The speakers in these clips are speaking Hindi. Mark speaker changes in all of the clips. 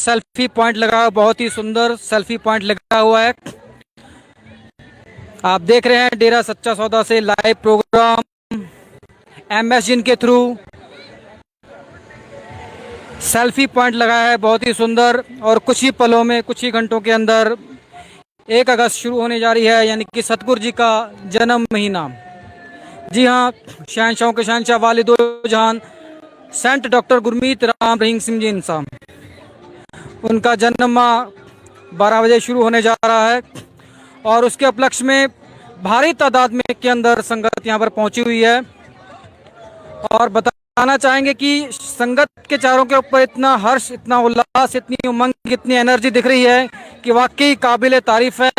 Speaker 1: सेल्फी पॉइंट लगा, बहुत ही सुंदर सेल्फी पॉइंट लगा हुआ है। आप देख रहे हैं डेरा सच्चा सौदा से लाइव प्रोग्राम MS जिन के थ्रू सेल्फी पॉइंट लगा है, बहुत ही सुंदर। और कुछ ही पलों में, कुछ ही घंटों के अंदर 1 अगस्त शुरू होने जा रही है, यानी कि सतगुरु जी का जन्म महीना। जी हाँ, शहंशाहों के शहंशाह वालिद दो जहान सेंट डॉक्टर गुरमीत राम रहीम सिंह जी इंसान, उनका जन्म 12 बजे शुरू होने जा रहा है। और उसके उपलक्ष्य में भारी तादाद में के अंदर संगत यहाँ पर पहुंची हुई है। और बताना चाहेंगे कि संगत के चेहरों के ऊपर इतना हर्ष, इतना उल्लास, इतनी उमंग, इतनी एनर्जी दिख रही है कि वाकई काबिल तारीफ है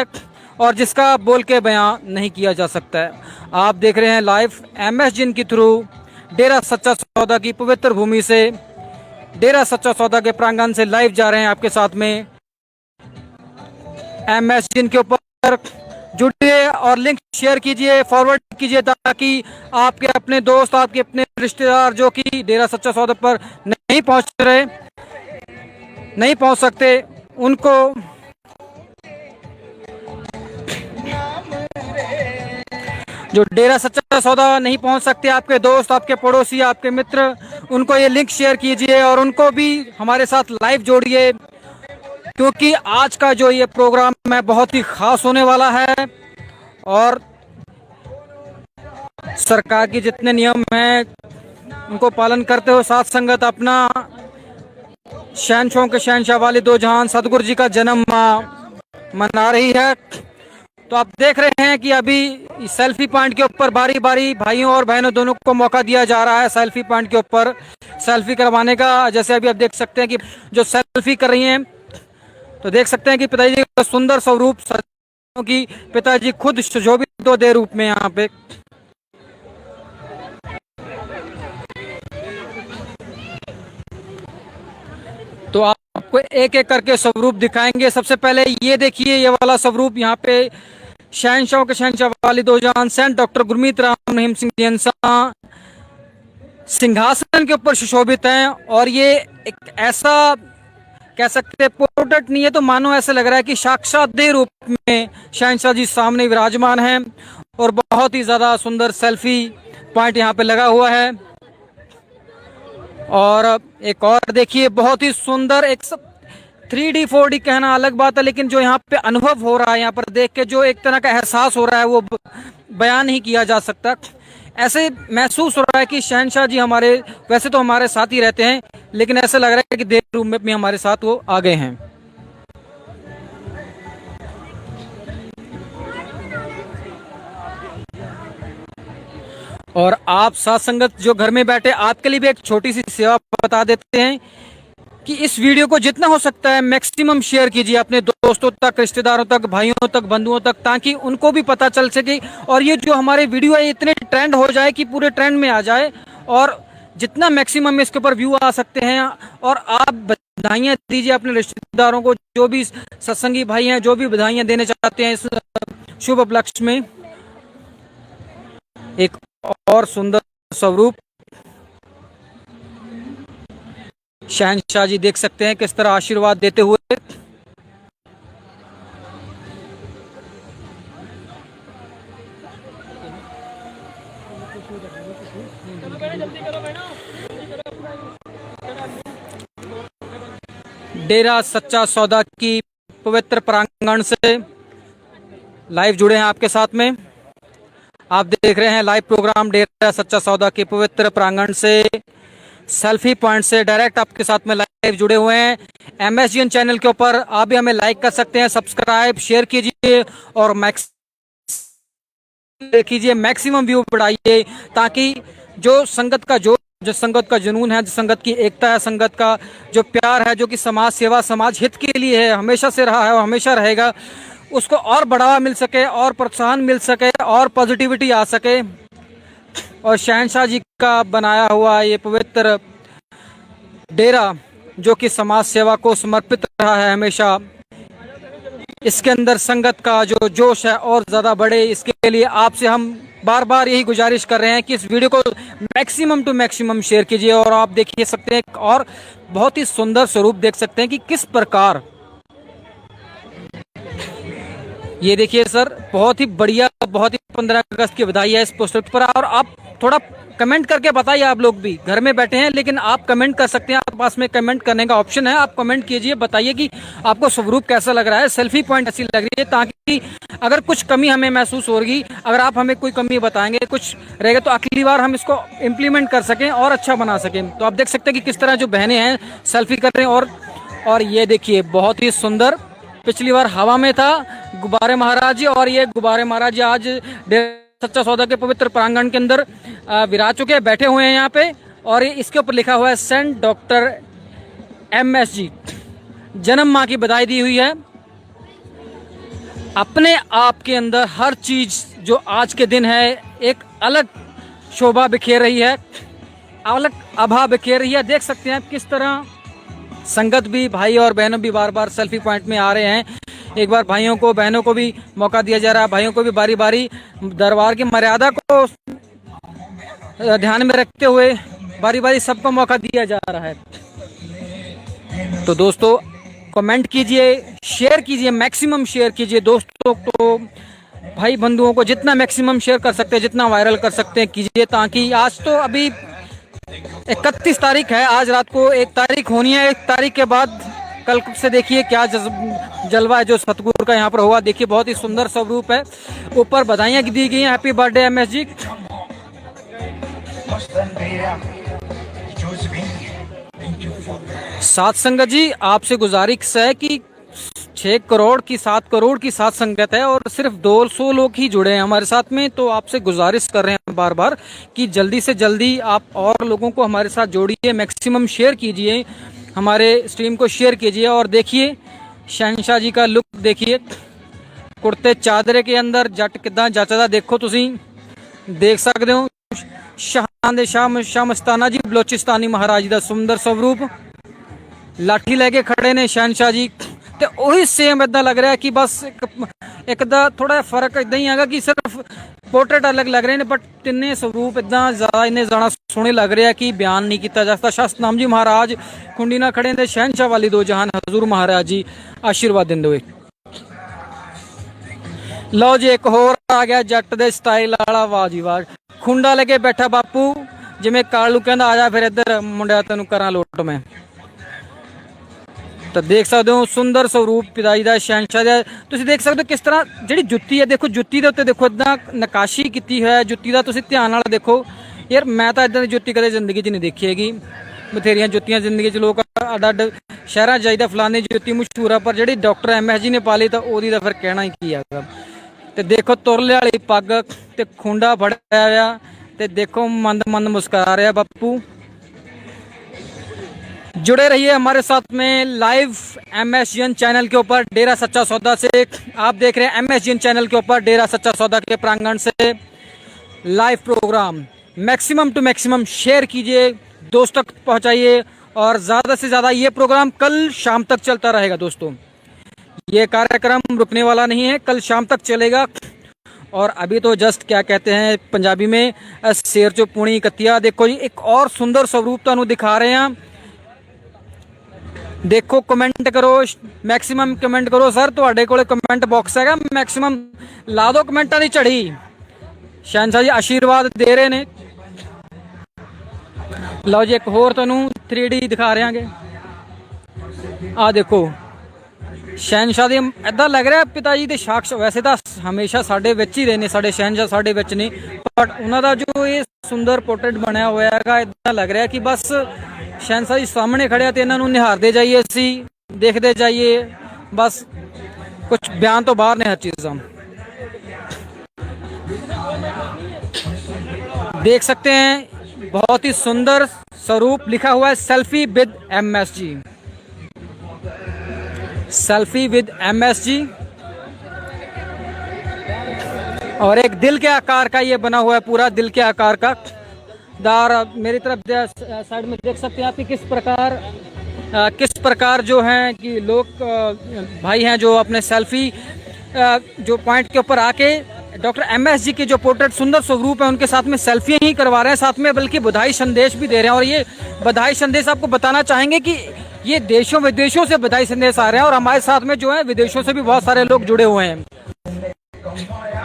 Speaker 1: और जिसका बोल के बयां नहीं किया जा सकता है। आप देख रहे हैं लाइव MS जिन के थ्रू डेरा सच्चा सौदा की पवित्र भूमि से, डेरा सच्चा सौदा के प्रांगण से लाइव जा रहे हैं आपके साथ में। MS जिन के ऊपर जुड़िए और लिंक शेयर कीजिए, फॉरवर्ड कीजिए, ताकि आपके अपने दोस्त, आपके अपने रिश्तेदार जो कि डेरा सच्चा सौदा पर नहीं पहुंच सकते, उनको जो डेरा सच्चा सौदा नहीं पहुंच सकते, आपके दोस्त, आपके पड़ोसी, आपके मित्र, उनको ये लिंक शेयर कीजिए और उनको भी हमारे साथ लाइव जोड़िए, क्योंकि आज का जो ये प्रोग्राम है बहुत ही खास होने वाला है। और सरकार के जितने नियम हैं उनको पालन करते हुए साथ संगत अपना शहंशाहों के शहंशाह वालिद दो जहान सतगुरु जी का जन्म मना रही है। तो आप देख रहे हैं कि अभी सेल्फी पॉइंट के ऊपर बारी बारी भाइयों और बहनों दोनों को मौका दिया जा रहा है सेल्फी पॉइंट के ऊपर सेल्फी करवाने का। जैसे अभी आप देख सकते हैं कि जो सेल्फी कर रही हैं, तो देख सकते हैं कि पिताजी का सुंदर स्वरूप की पिताजी खुद सुशोभित दो दे रूप में यहाँ पे। तो आपको एक एक करके स्वरूप दिखाएंगे। सबसे पहले ये देखिए, ये वाला स्वरूप यहाँ पे शहंशाहों के शहंशाह वालिद दो जहान सेंट डॉक्टर गुरमीत राम रहीम सिंह जी इंसान सिंहासन के ऊपर सुशोभित हैं। और ये एक ऐसा कह सकते हैं पोर्ट्रेट नहीं है, तो मानो ऐसा लग रहा है कि साक्षात देह रूप में शहंशाह जी सामने विराजमान हैं। और बहुत ही ज्यादा सुंदर सेल्फी पॉइंट यहाँ पे लगा हुआ है। और एक और देखिए, बहुत ही सुंदर, एक 3D 4D कहना अलग बात है, लेकिन जो यहाँ पे अनुभव हो रहा है, यहाँ पर देख के जो एक तरह का एहसास हो रहा है वो बयान नहीं किया जा सकता। ऐसे महसूस हो रहा है कि शहंशाह जी हमारे, वैसे तो हमारे साथ ही रहते हैं, लेकिन ऐसा लग रहा है कि देर रूम में हमारे साथ वो आ गए हैं। और आप साथ संगत जो घर में बैठे, आपके लिए भी एक छोटी सी सेवा बता देते हैं कि इस वीडियो को जितना हो सकता है मैक्सिमम शेयर कीजिए अपने दोस्तों तक, रिश्तेदारों तक, भाइयों तक, बंधुओं तक, ताकि उनको भी पता चल सके और ये जो हमारे वीडियो है इतने ट्रेंड हो जाए कि पूरे ट्रेंड में आ जाए और जितना मैक्सिमम इसके ऊपर व्यू आ सकते हैं। और आप बधाइयाँ दीजिए अपने रिश्तेदारों को, जो भी सत्संगी भाई हैं, जो भी बधाइयाँ देने चाहते हैं इस शुभ उपलक्ष्य में। एक और सुंदर स्वरूप शहंशाह जी देख सकते हैं किस तरह आशीर्वाद देते हुए। डेरा सच्चा सौदा की पवित्र प्रांगण से लाइव जुड़े हैं आपके साथ में। आप देख रहे हैं लाइव प्रोग्राम डेरा सच्चा सौदा के पवित्र प्रांगण से, सेल्फी पॉइंट से डायरेक्ट आपके साथ में लाइव जुड़े हुए हैं। MSGN चैनल के ऊपर आप भी हमें लाइक कर सकते हैं, सब्सक्राइब, शेयर कीजिए और कीजिए, मैक्सिमम व्यू बढ़ाइए, ताकि जो संगत का जो संगत का जुनून है, जो संगत की एकता है, संगत का जो प्यार है, जो कि समाज सेवा, समाज हित के लिए है, हमेशा से रहा है और हमेशा रहेगा, उसको और बढ़ावा मिल सके, और प्रोत्साहन मिल सके, और पॉजिटिविटी आ सके। और शहंशाह जी का बनाया हुआ ये पवित्र डेरा जो कि समाज सेवा को समर्पित रहा है हमेशा, इसके अंदर संगत का जो जोश है और ज़्यादा बढ़े, इसके लिए आपसे हम बार बार यही गुजारिश कर रहे हैं कि इस वीडियो को मैक्सिमम टू मैक्सिमम शेयर कीजिए। और आप देखिए सकते हैं और बहुत ही सुंदर स्वरूप देख सकते हैं कि किस प्रकार, ये देखिए सर, बहुत ही बढ़िया, बहुत ही 15 अगस्त की बधाई है इस पोस्टर पर। और आप थोड़ा कमेंट करके बताइए, आप लोग भी घर में बैठे हैं लेकिन आप कमेंट कर सकते हैं, आपके पास में कमेंट करने का ऑप्शन है। आप कमेंट कीजिए, बताइए कि आपको स्वरूप कैसा लग रहा है, सेल्फी पॉइंट ऐसी लग रही है, ताकि अगर कुछ कमी हमें महसूस होगी, अगर आप हमें कोई कमी बताएंगे, कुछ रहेगा, तो अगली बार हम इसको इम्प्लीमेंट कर सकें और अच्छा बना सकें। तो आप देख सकते हैं कि किस तरह जो बहनें हैं सेल्फी कर रहे हैं। और ये देखिए बहुत ही सुंदर, पिछली बार हवा में था गुब्बारे महाराज जी, और ये गुब्बारे महाराज जी आज डेरा सच्चा सौदा के पवित्र प्रांगण के अंदर विराज चुके हैं, बैठे हुए हैं यहाँ पे। और इसके ऊपर लिखा हुआ है सेंट डॉक्टर MS जी, जन्म माह की बधाई दी हुई है। अपने आप के अंदर हर चीज जो आज के दिन है एक अलग शोभा बिखेर रही है, अलग आभा बिखेर रही है। देख सकते हैं आप किस तरह संगत भी, भाई और बहनों भी बार बार सेल्फी पॉइंट में आ रहे हैं। एक बार भाइयों को, बहनों को भी मौका दिया जा रहा है, भाइयों को भी बारी बारी दरबार की मर्यादा को ध्यान में रखते हुए बारी बारी सबको मौका दिया जा रहा है। तो दोस्तों कमेंट कीजिए, शेयर कीजिए, मैक्सिमम शेयर कीजिए दोस्तों को, भाई बंधुओं को जितना मैक्सिमम शेयर कर सकते हैं, जितना वायरल कर सकते हैं कीजिए, ताकि आज तो अभी 31 तारीख है, आज रात को 1 तारीख होनी है। 1 तारीख के बाद कल से देखिए क्या जलवा है जो सतगुरु का यहाँ पर हुआ। देखिए बहुत ही सुंदर स्वरूप है, ऊपर बधाइयाँ दी गई हैं, हैप्पी बर्थडे MS जी। सात संगत जी, आपसे गुजारिश है कि 6 करोड़ की 7 करोड़ की सात संगत है और सिर्फ 200 लोग ही जुड़े हैं हमारे साथ में। तो आपसे गुजारिश कर रहे हैं बार बार कि जल्दी से जल्दी आप और लोगों को हमारे साथ जोड़िए, मैक्सिमम शेयर कीजिए, हमारे स्ट्रीम को शेयर कीजिए। और देखिए शहनशाह जी का लुक देखिए, कुर्ते चादरे के अंदर जट किदा जचदा, देखो तुसी देख सकते हो। शाह दे शाह मस्ताना जी बलोचिस्तानी महाराज दा सुंदर स्वरूप, लाठी लेके खड़े ने शहनशाह जी, ਤੇ ਉਹੀ ਸੇਮ ਇਦਾਂ ਲੱਗ ਰਿਹਾ ਕਿ ਬਸ ਇੱਕ ਦਾ ਥੋੜਾ ਜਿਹਾ ਫਰਕ ਇਦਾਂ ਹੀ ਹੈਗਾ ਕਿ ਸਿਰਫ पोर्ट्रेट अलग लग रहे हैं, बट तिन्ने स्वरूप इदा ज्यादा इन्ने ज्यादा सोहने लग रहे हैं कि बयान नहीं किया जा सकता। शास्त्रनाम जी महाराज कुंडी ना खड़े ने, शहनशाह वाली दो जहान हजूर महाराज जी आशीर्वाद देंदे हुए। लो जी एक होर आ गया जट दे स्टाइल वाला, वाह जी वाह, खुंडा लेके बैठा बापू, जिवें कालू कहंदा आ जा फिर इधर मुंडिया तैनूं करां लोट मैं। तो देख सकते हो सुंदर स्वरूप पिताजी का शहनशाह का। तुसीं देख सकते हो किस तरह जिहड़ी जुत्ती है, देखो जुत्ती के उत्ते देखो इदा नकाशी की है जुत्ती का, तुसीं ध्यान नाल देखो यार। मैं तो इदां दी जुत्ती कदे जिंदगी च नहीं देखी हैगी, बथेरियां जुत्तियां जिंदगी च लोग अड अड शहरां जाइदा फलाने जुत्ती मशहूर है, पर जिहड़ी डॉक्टर MS जी ने पा ली तो ओहदी दा फिर कहना ही की है। तो देखो तुरले वाली पग ते खुंडा फड़िया होया, ते देखो मंद मंद मुस्कुरा रहा बापू। जुड़े रहिए हमारे साथ में लाइव MSGN चैनल के ऊपर डेरा सच्चा सौदा से। आप देख रहे हैं MSGN चैनल के ऊपर डेरा सच्चा सौदा के प्रांगण से live program. Maximum to maximum share कीजिए, दोस्तों तक पहुंचाइए, और ज़्यादा से ज़्यादा ये प्रोग्राम कल शाम तक चलता रहेगा दोस्तों। ये कार्यक्रम रुकने वाला नहीं है, कल शाम तक चलेगा। और अभी तो जस्ट क्या कहते हैं पंजाबी में शेर चो पुणी कत्तिया। देखो जी एक और सुंदर स्वरूप तुहानूं दिखा रहे हैं, देखो कमेंट करो, मैक्सिमम कमेंट करो सर, तुहाडे कोले कमेंट बॉक्स हैगा, मैक्सिमम ला दो कमेंटा दी झड़ी। शहनशाह जी आशीर्वाद दे रहे ने। लो जी एक होर तुहानूं 3D दिखा रहे हैं, आ देखो शहनशाह दे इदां लग रहा पिता जी दे साक्ष, वैसे तो हमेशा साडे विच ही रहे ने, साडे शहनशाह साडे विच ने, बट उन्हां दा जो ये सुंदर पोर्ट्रेट बनया होया हैगा, इदां लग रहा कि बस शहनशाह जी सामने खड़े तो इन्हों निहारते जाइए, असी देखते जाइए, बस कुछ बयान तो बाहर ने हर चीज़। देख सकते हैं बहुत ही सुंदर स्वरूप, लिखा हुआ है selfie with MS ji, selfie with MS ji. और एक दिल के आकार का ये बना हुआ है, पूरा दिल के आकार का दार। मेरी तरफ साइड में देख सकते हैं आप किस प्रकार जो हैं कि लोग भाई हैं जो अपने सेल्फी जो पॉइंट के ऊपर आके डॉक्टर MS जी के जो पोर्ट्रेट सुंदर स्वरूप है उनके साथ में सेल्फी ही करवा रहे हैं, साथ में बल्कि बधाई संदेश भी दे रहे हैं। और ये बधाई संदेश आपको बताना चाहेंगे कि ये देशों विदेशों से बधाई संदेश आ रहे हैं और हमारे साथ में जो है विदेशों से भी बहुत सारे लोग जुड़े हुए हैं।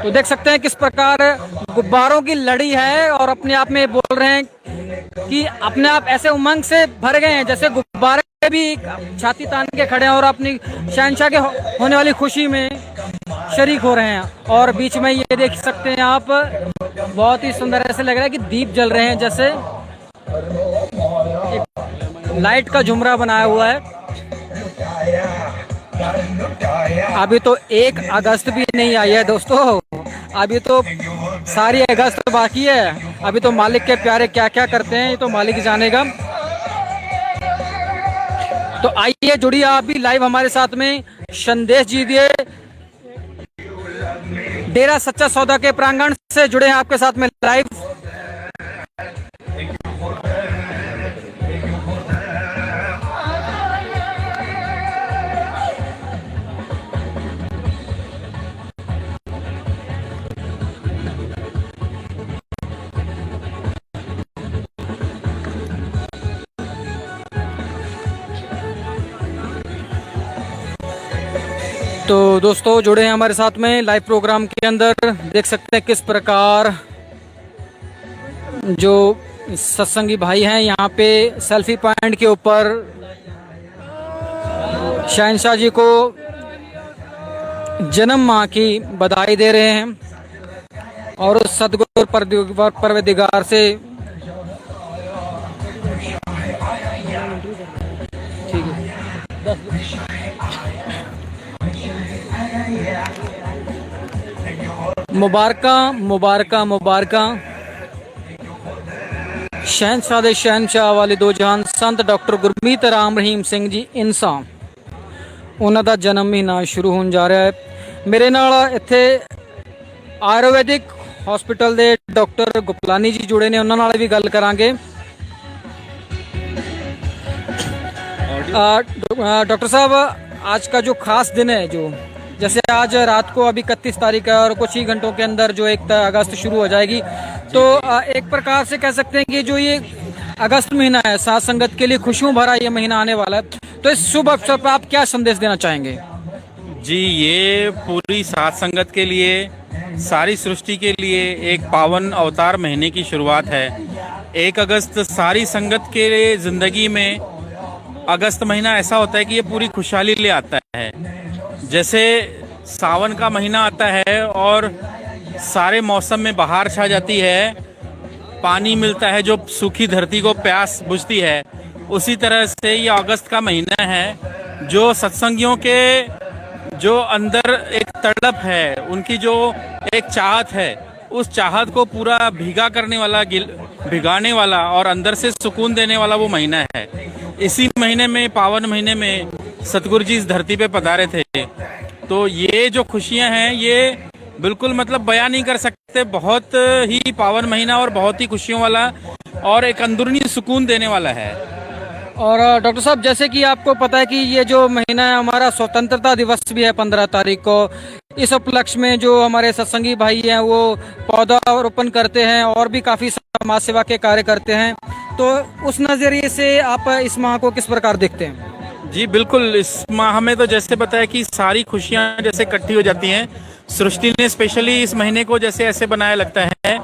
Speaker 1: तो देख सकते हैं किस प्रकार गुब्बारों की लड़ी है और अपने आप में बोल रहे हैं कि अपने आप ऐसे उमंग से भर गए हैं जैसे गुब्बारे भी छाती तान के खड़े हैं और अपनी शहंशाह के होने वाली खुशी में शरीक हो रहे हैं। और बीच में ये देख सकते हैं आप, बहुत ही सुंदर ऐसे लग रहा है कि दीप जल रहे हैं, जैसे एक लाइट का झुमरा बनाया हुआ है। अभी तो 1 अगस्त भी नहीं आई है दोस्तों, अभी तो सारी अगस्त बाकी है। अभी तो मालिक के प्यारे क्या क्या करते हैं ये तो मालिक जानेगा। तो आइए जुड़िए आप भी लाइव हमारे साथ में, संदेश दीजिए। डेरा सच्चा सौदा के प्रांगण से जुड़े हैं आपके साथ में लाइव। तो दोस्तों जुड़े हैं हमारे साथ में लाइव प्रोग्राम के अंदर। देख सकते हैं किस प्रकार जो सत्संगी भाई हैं यहाँ पे सेल्फी पॉइंट के ऊपर शहंशाह जी को जन्म माह की बधाई दे रहे हैं और उस सदगुरु परवरदिगार से ठीक है मुबारका मुबारका मुबारका शहंशाह दे शहंशाह वाले दो जहान संत डॉक्टर गुरमीत राम रहीम सिंह जी इंसा, ਉਹਨਾਂ ਦਾ ਜਨਮ ਮਹੀਨਾ ਸ਼ੁਰੂ ਹੋਣ ਜਾ ਰਿਹਾ ਹੈ। ਮੇਰੇ ਨਾਲ ਇੱਥੇ ਆਯੁਰਵੈਦਿਕ हॉस्पिटल ਦੇ डॉक्टर गुपलानी जी जुड़े ने, ਉਹਨਾਂ ਨਾਲ भी गल करांगे। डॉक्टर साहब, आज का जो खास दिन है, जो जैसे आज रात को अभी 31 तारीख है और कुछ ही घंटों के अंदर जो 1 अगस्त शुरू हो जाएगी, तो एक प्रकार से कह सकते हैं कि जो ये अगस्त महीना है साथ संगत के लिए खुशियों भरा ये महीना आने वाला है, तो इस शुभ अवसर पर आप क्या संदेश देना चाहेंगे?
Speaker 2: जी, ये पूरी साथ संगत के लिए, सारी सृष्टि के लिए एक पावन अवतार महीने की शुरुआत है। 1 अगस्त सारी संगत के लिए जिंदगी में अगस्त महीना ऐसा होता है कि ये पूरी खुशहाली ले आता है। जैसे सावन का महीना आता है और सारे मौसम में बहार छा जाती है, पानी मिलता है जो सूखी धरती को प्यास बुझती है, उसी तरह से ये अगस्त का महीना है जो सत्संगियों के जो अंदर एक तड़प है, उनकी जो एक चाहत है, उस चाहत को पूरा भीगा करने वाला, भिगाने वाला और अंदर से सुकून देने वाला वो महीना है। इसी महीने में, पावन महीने में सतगुरु जी इस धरती पे पधारे थे। तो ये जो खुशियां हैं ये बिल्कुल मतलब बयान नहीं कर सकते। बहुत ही पावन महीना और बहुत ही खुशियों वाला और एक अंदरूनी सुकून देने वाला है।
Speaker 1: और डॉक्टर साहब, जैसे कि आपको पता है कि ये जो महीना है हमारा स्वतंत्रता दिवस भी है 15 तारीख को। इस उपलक्ष्य में जो हमारे सत्संगी भाई हैं वो पौधारोपण करते हैं और भी काफी समाज सेवा के कार्य करते हैं, तो उस नजरिए से आप इस माह को किस प्रकार देखते हैं?
Speaker 2: जी बिल्कुल, इस माह में तो जैसे बताया कि सारी खुशियां जैसे इकट्ठी हो जाती हैं। सृष्टि ने स्पेशली इस महीने को जैसे ऐसे बनाया लगता है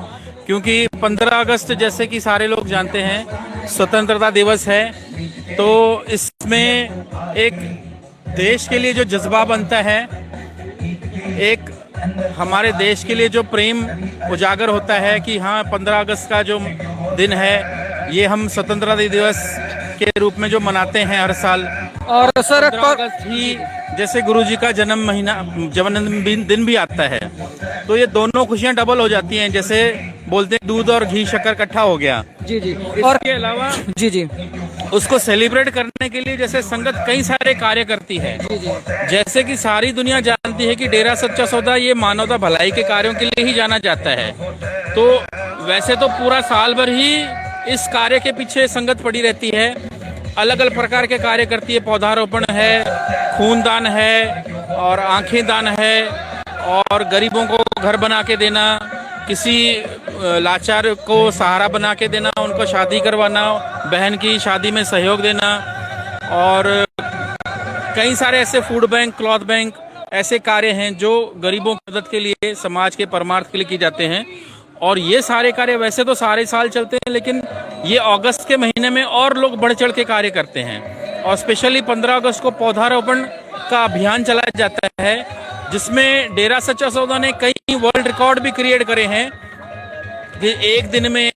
Speaker 2: क्योंकि 15 अगस्त जैसे कि सारे लोग जानते हैं स्वतंत्रता दिवस है, तो इसमें एक देश के लिए जो जज्बा बनता है, एक हमारे देश के लिए जो प्रेम उजागर होता है कि हाँ 15 अगस्त का जो दिन है ये हम स्वतंत्रता दिवस के रूप में जो मनाते हैं हर साल।
Speaker 1: और सर
Speaker 2: 15 अगस्त ही जैसे गुरु जी का जन्मदिन दिन भी आता है, तो ये दोनों खुशियां डबल हो जाती हैं। जैसे बोलते हैं दूध और घी शक्कर इकट्ठा हो गया।
Speaker 1: जी जी।
Speaker 2: और इसके अलावा
Speaker 1: जी जी
Speaker 2: उसको सेलिब्रेट करने के लिए जैसे संगत कई सारे कार्य करती है।
Speaker 1: जी जी।
Speaker 2: जैसे कि सारी दुनिया जानती है कि डेरा सच्चा सौदा ये मानवता भलाई के कार्यों के लिए ही जाना जाता है, तो वैसे तो पूरा साल भर ही इस कार्य के पीछे संगत पड़ी रहती है, अलग अलग प्रकार के कार्य करती है। पौधारोपण है, खून दान है और आंखें दान है, और गरीबों को घर बना के देना, किसी लाचार को सहारा बना के देना, उनको शादी करवाना, बहन की शादी में सहयोग देना, और कई सारे ऐसे फूड बैंक, क्लॉथ बैंक ऐसे कार्य हैं जो गरीबों की मदद के लिए, समाज के परमार्थ के लिए किए जाते हैं। और ये सारे कार्य वैसे तो सारे साल चलते हैं, लेकिन ये अगस्त के महीने में और लोग बढ़ चढ़ के कार्य करते हैं। और स्पेशली 15 अगस्त को पौधारोपण का अभियान चलाया जाता है, जिसमें डेरा सच्चा सौदा ने कई वर्ल्ड रिकॉर्ड भी क्रिएट करे हैं कि एक दिन में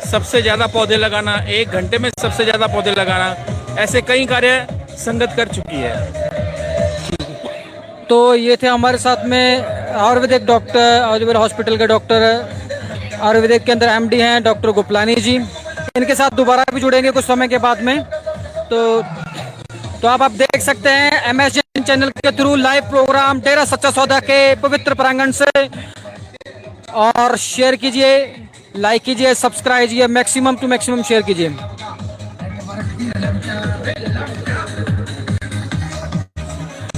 Speaker 2: सबसे ज़्यादा पौधे लगाना, 1 घंटे में सबसे ज़्यादा पौधे लगाना, ऐसे कई कार्य संगत कर चुकी है।
Speaker 1: तो ये थे हमारे साथ में आयुर्वेदिक डॉक्टर, आयुर्वेद हॉस्पिटल के डॉक्टर, आयुर्वेदिक के अंदर एमडी हैं डॉक्टर गोपलानी जी। इनके साथ दोबारा भी जुड़ेंगे कुछ समय के बाद में। तो आप देख सकते हैं एमएसजी चैनल के थ्रू लाइव प्रोग्राम डेरा सच्चा सौदा के पवित्र प्रांगण से। और शेयर कीजिए, लाइक कीजिए, सब्सक्राइब कीजिए, मैक्सिमम टू मैक्सिमम शेयर कीजिए।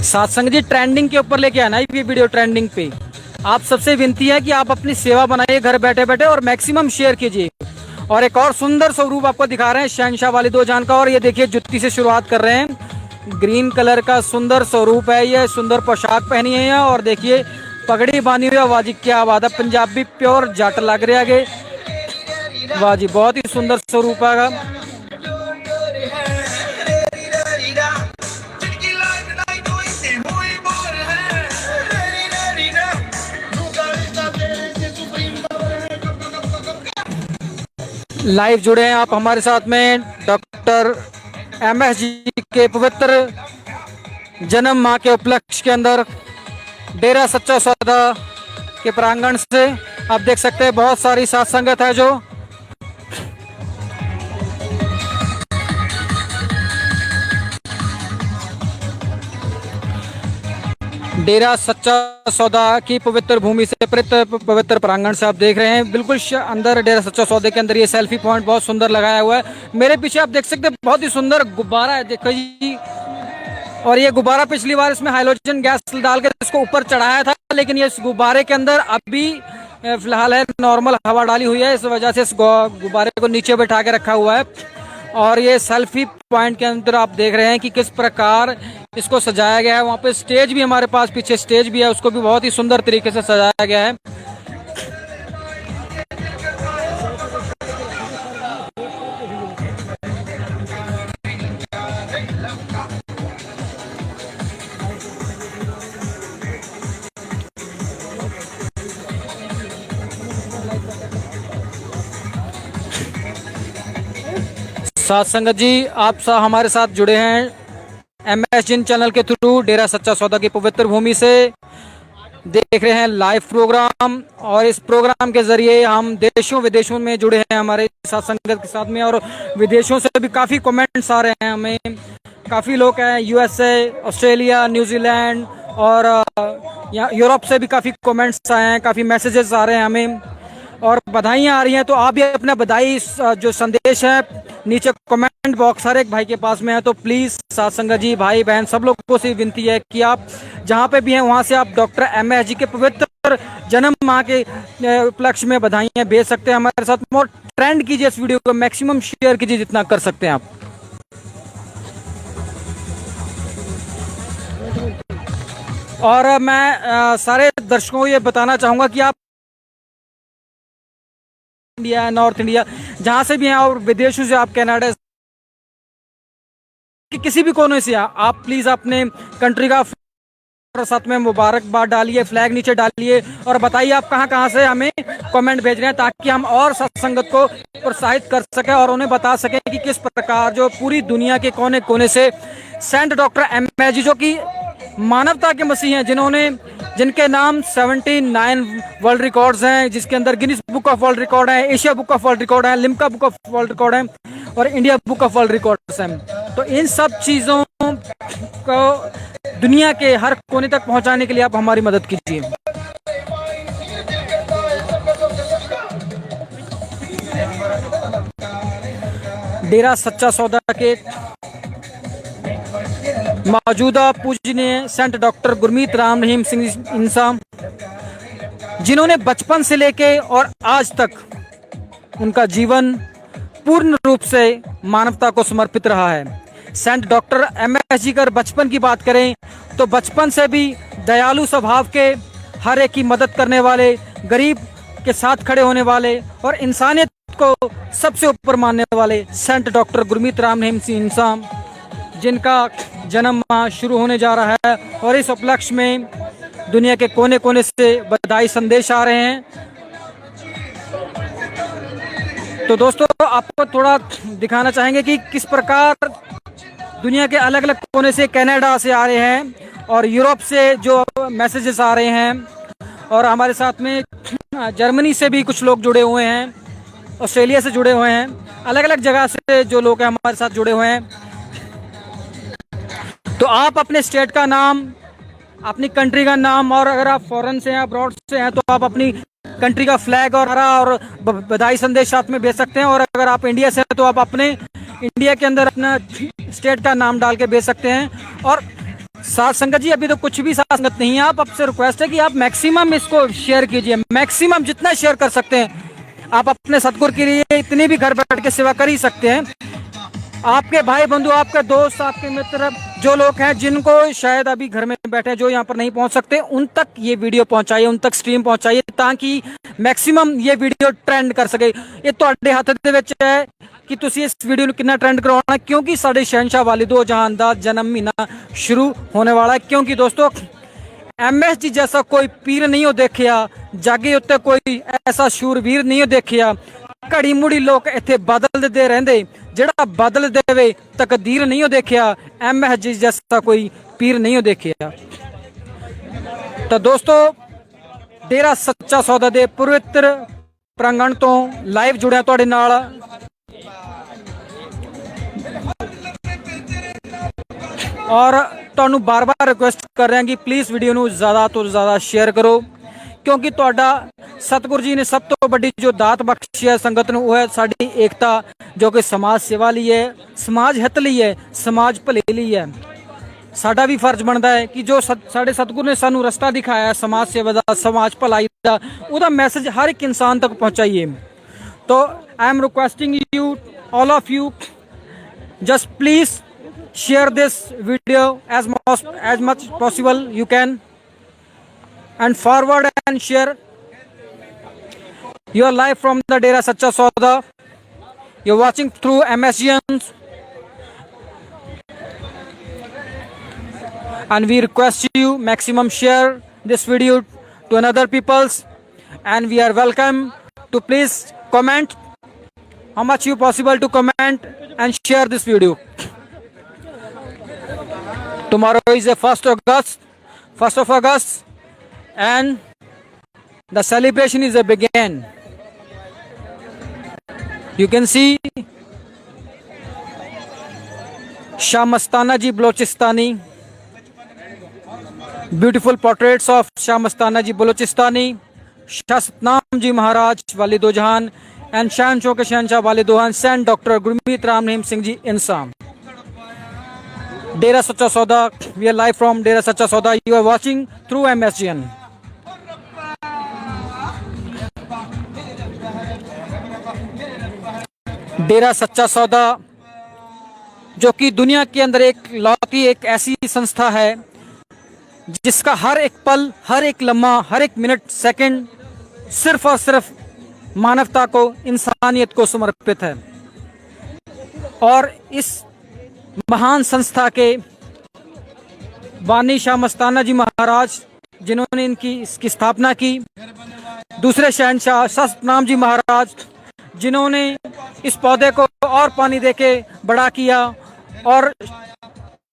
Speaker 1: सत्संग जी ट्रेंडिंग के ऊपर लेके आना ये वीडियो, ट्रेंडिंग पे। आप सबसे विनती है कि आप अपनी सेवा बनाइए घर बैठे बैठे और मैक्सिमम शेयर कीजिए। और एक और सुंदर स्वरूप आपको दिखा रहे हैं शहनशाह वाली 2 जान का। और ये देखिए जुत्ती से शुरुआत कर रहे हैं, ग्रीन कलर का सुंदर स्वरूप है, ये सुंदर पोशाक पहनी है और देखिए पगड़ी बांधी हुई। वाजी क्या बात है, पंजाबी प्योर जट लग रहा है। वाजी बहुत ही सुंदर स्वरूप है। लाइव जुड़े हैं आप हमारे साथ में डॉक्टर एमएस जी के पवित्र जन्म माह के उपलक्ष्य के अंदर डेरा सच्चा सौदा के प्रांगण से। आप देख सकते हैं बहुत सारी साथ संगत है जो डेरा सच्चा सौदा की पवित्र भूमि से पवित्र प्रांगण से आप देख रहे हैं। बिल्कुल अंदर डेरा सच्चा सौदे के अंदर ये सेल्फी पॉइंट बहुत सुंदर लगाया हुआ है। मेरे पीछे आप देख सकते हैं बहुत ही सुंदर गुब्बारा है, देखो जी। और ये गुब्बारा पिछली बार इसमें हाइड्रोजन गैस डाल के इसको ऊपर चढ़ाया था, लेकिन ये इस गुब्बारे के अंदर अभी फिलहाल है नॉर्मल हवा डाली हुई है, इस वजह से इस गुब्बारे को नीचे बैठा के रखा हुआ है। और ये सेल्फी पॉइंट के अंदर आप देख रहे हैं कि किस प्रकार इसको सजाया गया है। वहाँ पे स्टेज भी हमारे पास पीछे स्टेज भी है, उसको भी बहुत ही सुंदर तरीके से सजाया गया है। साथ संगत जी आप हमारे साथ जुड़े हैं एमएस जिन चैनल के थ्रू डेरा सच्चा सौदा की पवित्र भूमि से, देख रहे हैं लाइव प्रोग्राम। और इस प्रोग्राम के जरिए हम देशों विदेशों में जुड़े हैं हमारे साथ संगत के साथ में, और विदेशों से भी काफ़ी कमेंट्स आ रहे हैं हमें। काफ़ी लोग हैं यूएसए, ऑस्ट्रेलिया, न्यूजीलैंड और यहाँ यूरोप से भी काफ़ी कमेंट्स आए हैं, काफ़ी मैसेजेस आ रहे हैं हमें और बधाइयाँ आ रही हैं। तो आप भी अपना बधाई जो संदेश है नीचे कमेंट बॉक्स हर एक भाई के पास में है, तो प्लीज़ साथ संगत जी, भाई बहन सब लोगों से विनती है कि आप जहाँ पे भी हैं वहाँ से आप डॉक्टर एमएस जी के पवित्र जन्म माह के उपलक्ष्य में बधाइयाँ भेज सकते हैं हमारे साथ। और ट्रेंड कीजिए इस वीडियो को, मैक्सिमम शेयर कीजिए जितना कर सकते हैं आप। और मैं सारे दर्शकों को ये बताना चाहूँगा कि आप इंडिया, नॉर्थ इंडिया, जहां से भी हैं और विदेशों से आप कनाडा कि किसी भी कोने से आप प्लीज अपने कंट्री का साथ में मुबारकबाद डालिए, फ्लैग नीचे डालिए और बताइए आप कहां कहां से हमें कमेंट भेज रहे हैं, ताकि हम और सत्संगत को प्रोत्साहित कर सकें और उन्हें बता सकें कि किस प्रकार जो पूरी दुनिया के कोने कोने से सेंट डॉक्टर एमएस जी जो कि मानवता के मसीह हैं, जिनके नाम 79 वर्ल्ड रिकॉर्ड्स हैं, जिसके अंदर Guinness book of world record है, Asia book of world record है, Limca book of world record है और India book of world records हैं। तो इन सब चीज़ों को दुनिया के हर कोने तक पहुंचाने के लिए आप हमारी मदद कीजिए। डेरा सच्चा सौदा के मौजूदा पूजनीय सेंट डॉक्टर गुरमीत राम रहीम सिंह इंसान, जिन्होंने बचपन से लेके और आज तक उनका जीवन पूर्ण रूप से मानवता को समर्पित रहा है। सेंट डॉक्टर एमएस जी अगर बचपन की बात करें तो बचपन से भी दयालु स्वभाव के, हर एक की मदद करने वाले, गरीब के साथ खड़े होने वाले और इंसानियत को सबसे ऊपर मानने वाले सेंट डॉक्टर गुरमीत राम रहीम सिंह इंसान, जिनका जन्म माह शुरू होने जा रहा है और इस उपलक्ष्य में दुनिया के कोने कोने से बधाई संदेश आ रहे हैं। तो दोस्तों आपको थोड़ा दिखाना चाहेंगे कि किस प्रकार दुनिया के अलग अलग कोने से, कनाडा से आ रहे हैं और यूरोप से जो मैसेजेस आ रहे हैं, और हमारे साथ में जर्मनी से भी कुछ लोग जुड़े हुए हैं, ऑस्ट्रेलिया से जुड़े हुए हैं, अलग अलग जगह से जो लोग हैं हमारे साथ जुड़े हुए हैं। तो आप अपने स्टेट का नाम, अपनी कंट्री का नाम, और अगर आप फॉरेन से हैं, अब्रॉड से हैं, तो आप अपनी कंट्री का फ्लैग और हरा और बधाई संदेश साथ में भेज सकते हैं। और अगर आप इंडिया से हैं तो आप अपने इंडिया के अंदर अपना स्टेट का नाम डाल के भेज सकते हैं। और साथ संगत जी, अभी तो कुछ भी साथ संगत नहीं है, आप आपसे रिक्वेस्ट है कि आप मैक्सिमम इसको शेयर कीजिए, मैक्सिमम जितना शेयर कर सकते हैं। आप अपने सतगुरु के लिए इतनी भी घर बैठ के सेवा कर ही सकते हैं। आपके भाई बंधु, आपके दोस्त, आपके मित्र, जो लोग हैं जिनको शायद अभी घर में बैठे हैं, जो यहाँ पर नहीं पहुंच सकते, उन तक ये वीडियो पहुंचाइए, उन तक स्ट्रीम पहुंचाइए, ताकि मैक्सिमम ये वीडियो ट्रेंड कर सके। ये ਤੁਹਾਡੇ ਹੱਥ ਦੇ ਵਿੱਚ ਹੈ कि तुसी इस वीडियो ਨੂੰ कितना ट्रेंड करवाना, क्योंकि साढ़े शहनशाह वालिदो जहान दा जन्म महीना शुरू होने वाला है। क्योंकि दोस्तों एमएस जी जैसा कोई पीर नहीं हो देखिया, जागे उत्ते कोई ऐसा शूरवीर नहीं हो देखिया, घड़ी मुड़ी लोग इत्थे बदलते रहंदे, ਜਿਹੜਾ बदल देवे तकदीर नहीं हो देखिया, एमएस जी जैसा कोई पीर नहीं हो देखिया। तो दोस्तों डेरा सच्चा सौदा दे पवित्र प्रांगण तो लाइव जुड़िया तुहाडे नाल। और तुहानू बार बार रिक्वेस्ट कर रहे हैं कि प्लीज़ वीडियो नू ज़्यादा तो ज़्यादा शेयर करो, क्योंकि तुहाडा सतगुरु जी ने सब तो बड़ी जो दात बख्शी है संगत नू, वो है साडी एकता, जो कि समाज सेवा लई है, समाज हित लई है, समाज भले लई है। साडा भी फर्ज बनता है कि जो साडे सतगुरु ने सानू रस्ता दिखाया है समाज सेवा दा, समाज भलाई दा, उहदा मैसेज हर एक इंसान तक पहुँचाइए। तो I am requesting you, all of you, just please share this video as much possible you can, and forward and share your life from the Dera Sacha Sauda. You're watching through MSGNs, and we request you maximum share this video to another peoples, and we are welcome to please comment how much you possible to comment and share this video. Tomorrow is the 1st of August, and the celebration is a begin. You can see Shah Mastana ji Balochistan, beautiful portraits of Shah Mastana ji Balochistan, Shah Satnam ji Maharaj Walido Jahan, and Shahnshaw ke Shahnshaह Walido Jahan, Saint Dr. Gurmeet Ram Rahim Singh ji Insan. Dera Sacha Sauda, we are live from Dera Sacha Sauda. You are watching through MSGN. Dera Sacha सौदा, जो कि दुनिया के अंदर एक लौती एक ऐसी संस्था है जिसका हर एक पल, हर एक लम्हा, हर एक मिनट, सेकंड सिर्फ और सिर्फ मानवता को, इंसानियत को समर्पित है। और इस महान संस्था के बानी शाह मस्ताना जी महाराज, जिन्होंने इसकी स्थापना की, दूसरे शहनशाह शाह सतनाम जी महाराज, जिन्होंने इस पौधे को और पानी देके बड़ा किया, और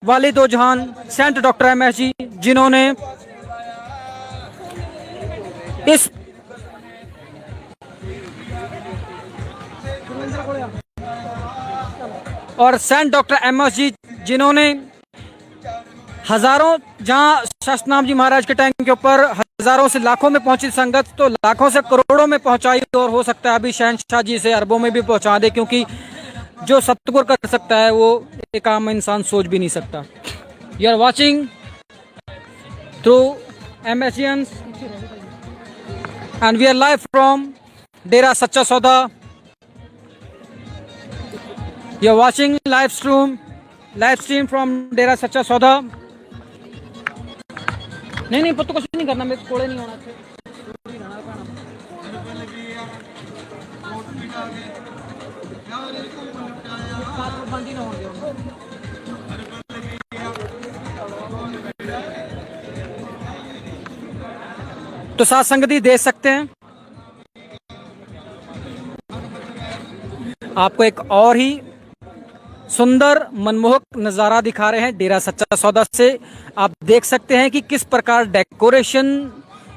Speaker 1: वालिदो जहान सेंट डॉक्टर एमएस जी, जिन्होंने इस और सेंट डॉक्टर एमएस जी, जिन्होंने हजारों, जहां शास्त्रनाम जी महाराज के टाइम के ऊपर हजारों से लाखों में पहुंची संगत, तो लाखों से करोड़ों में पहुंचाई, और हो सकता है अभी शहनशाह जी से अरबों में भी पहुंचा दे, क्योंकि जो सतगुरु कर सकता है वो एक आम इंसान सोच भी नहीं सकता। You are watching through MSGN, and we are live from Dera Sacha Sauda. You are watching live stream from Dera Sacha Sauda. नहीं पुत्त कुछ नहीं करना, मेरे कोड़े नहीं होना चाहिए। तो साथ संगति देख सकते हैं आपको एक और ही सुंदर मनमोहक नज़ारा दिखा रहे हैं डेरा सच्चा सौदा से। आप देख सकते हैं कि किस प्रकार डेकोरेशन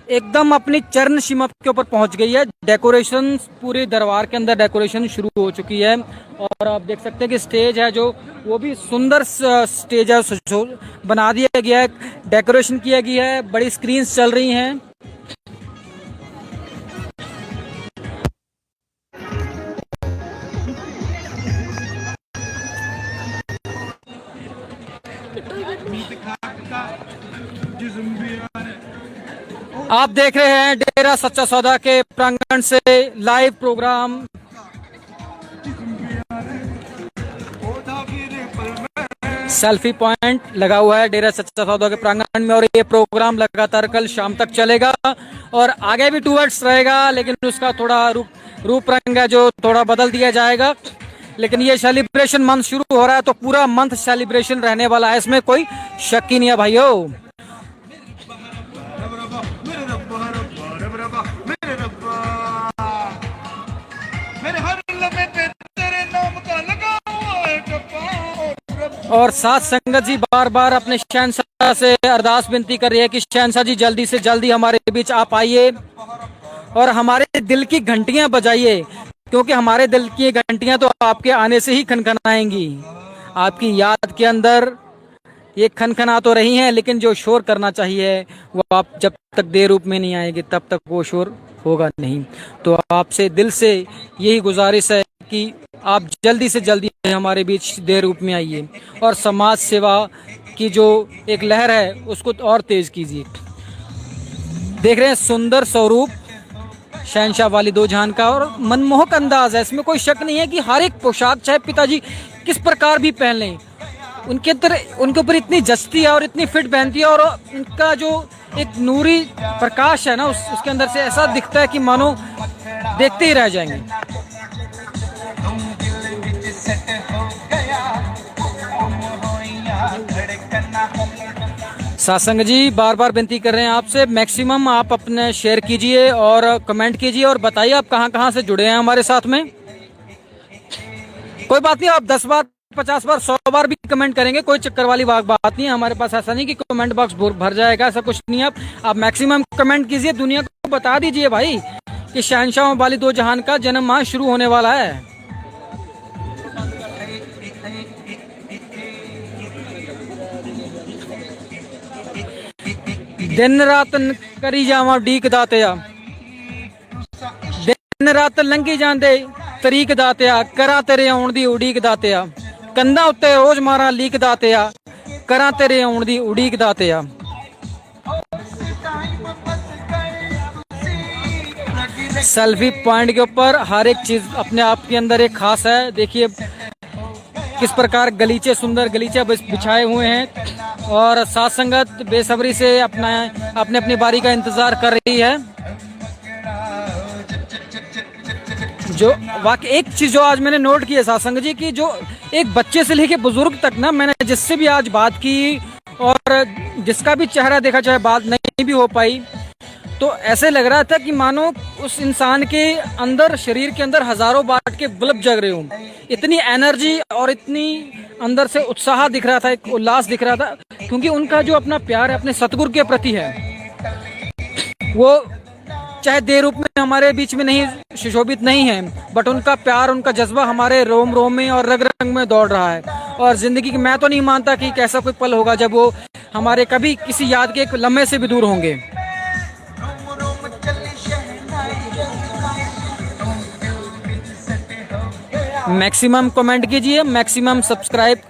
Speaker 1: एकदम अपनी चरण सीमा के ऊपर पहुंच गई है। डेकोरेशन पूरे दरबार के अंदर डेकोरेशन शुरू हो चुकी है और आप देख सकते हैं कि स्टेज है जो वो भी सुंदर स्टेज है, बना दिया गया है, डेकोरेशन किया गया है, बड़ी स्क्रीन्स चल रही हैं। आप देख रहे हैं डेरा सच्चा सौदा के प्रांगण से लाइव प्रोग्राम। सेल्फी पॉइंट लगा हुआ है डेरा सच्चा सौदा के प्रांगण में और ये प्रोग्राम लगातार कल शाम तक चलेगा और आगे भी टूवर्ड्स रहेगा, लेकिन उसका थोड़ा रूप रंग है जो थोड़ा बदल दिया जाएगा। लेकिन ये सेलिब्रेशन मंथ शुरू हो रहा है तो पूरा मंथ सेलिब्रेशन रहने वाला है, इसमें कोई शक ही नहीं है भाइयों। और साथ संगत जी बार बार अपने शहंशाह से अरदास विनती कर रही है कि शहंशाह जी जल्दी से जल्दी हमारे बीच आप आइए और हमारे दिल की घंटियां बजाइए, क्योंकि हमारे दिल की घंटियां तो आपके आने से ही खनखनाएंगी। आपकी याद के अंदर ये खनखना तो रही हैं, लेकिन जो शोर करना चाहिए वो आप जब तक देर रूप में नहीं आएंगे तब तक वो शोर होगा नहीं। तो आपसे दिल से यही गुजारिश है कि आप जल्दी से जल्दी हमारे बीच देर रूप में आइए और समाज सेवा की जो एक लहर है उसको और तेज कीजिए। देख रहे हैं सुंदर स्वरूप शहंशाह वाली दो जहान का और मनमोहक अंदाज है, इसमें कोई शक नहीं है कि हर एक पोशाक चाहे पिताजी किस प्रकार भी पहन लें, उनके ऊपर इतनी जचती है और इतनी फिट पहनती है और उनका जो एक नूरी प्रकाश है ना उसके अंदर से ऐसा दिखता है कि मानो देखते ही रह जाएंगे। सासंग जी बार बार विनती कर रहे हैं आपसे, मैक्सिमम आप अपने शेयर कीजिए और कमेंट कीजिए और बताइए आप कहां से जुड़े हैं हमारे साथ में। कोई बात नहीं, आप 10 बार 50 बार 100 बार भी कमेंट करेंगे, कोई चक्कर वाली बात नहीं है हमारे पास। ऐसा नहीं कि कमेंट बॉक्स भर जाएगा, ऐसा कुछ नहीं है। आप मैक्सिमम कमेंट कीजिए, दुनिया को बता दीजिए भाई कि शहंशाह वाली दो जहान का जन्म माह शुरू होने वाला है। दिन रात करी जावा ਡੀਕ ਦਾਤਿਆ, दिन रात लंघी जांदे तरीक दातिया, करा तेरे आउण दी उड़ीक दातिया, कंधा उत्ते रोज मारा लीक दातिया, करा तेरे आउण दी उड़ीक दातिया। सेल्फी पॉइंट के ऊपर हर एक चीज अपने आप के अंदर एक खास है। देखिए किस प्रकार गलीचे, सुंदर गलीचे बिछाए हुए हैं और साथ संगत बेसब्री से अपने अपनी बारी का इंतजार कर रही है। जो वाकई एक चीज जो आज मैंने नोट की है सासंग जी की, जो एक बच्चे से लेके बुजुर्ग तक ना, मैंने जिससे भी आज बात की और जिसका भी चेहरा देखा, चाहे बात नहीं भी हो पाई, तो ऐसे लग रहा था कि मानो उस इंसान के अंदर, शरीर के अंदर हजारों वाट के बल्ब जग रहे हों। इतनी एनर्जी और इतनी अंदर से उत्साह दिख रहा था, एक उल्लास दिख रहा था, क्योंकि उनका जो अपना प्यार है अपने सतगुरु के प्रति है, वो चाहे देह रूप में हमारे बीच में नहीं सुशोभित नहीं है, बट उनका प्यार, उनका जज्बा हमारे रोम रोम में और रग रंग में दौड़ रहा है। और जिंदगी की मैं तो नहीं मानता कि ऐसा कोई पल होगा जब वो हमारे कभी किसी याद के एक लम्हे से भी दूर होंगे। मैक्सिमम कमेंट कीजिए, मैक्सिमम सब्सक्राइब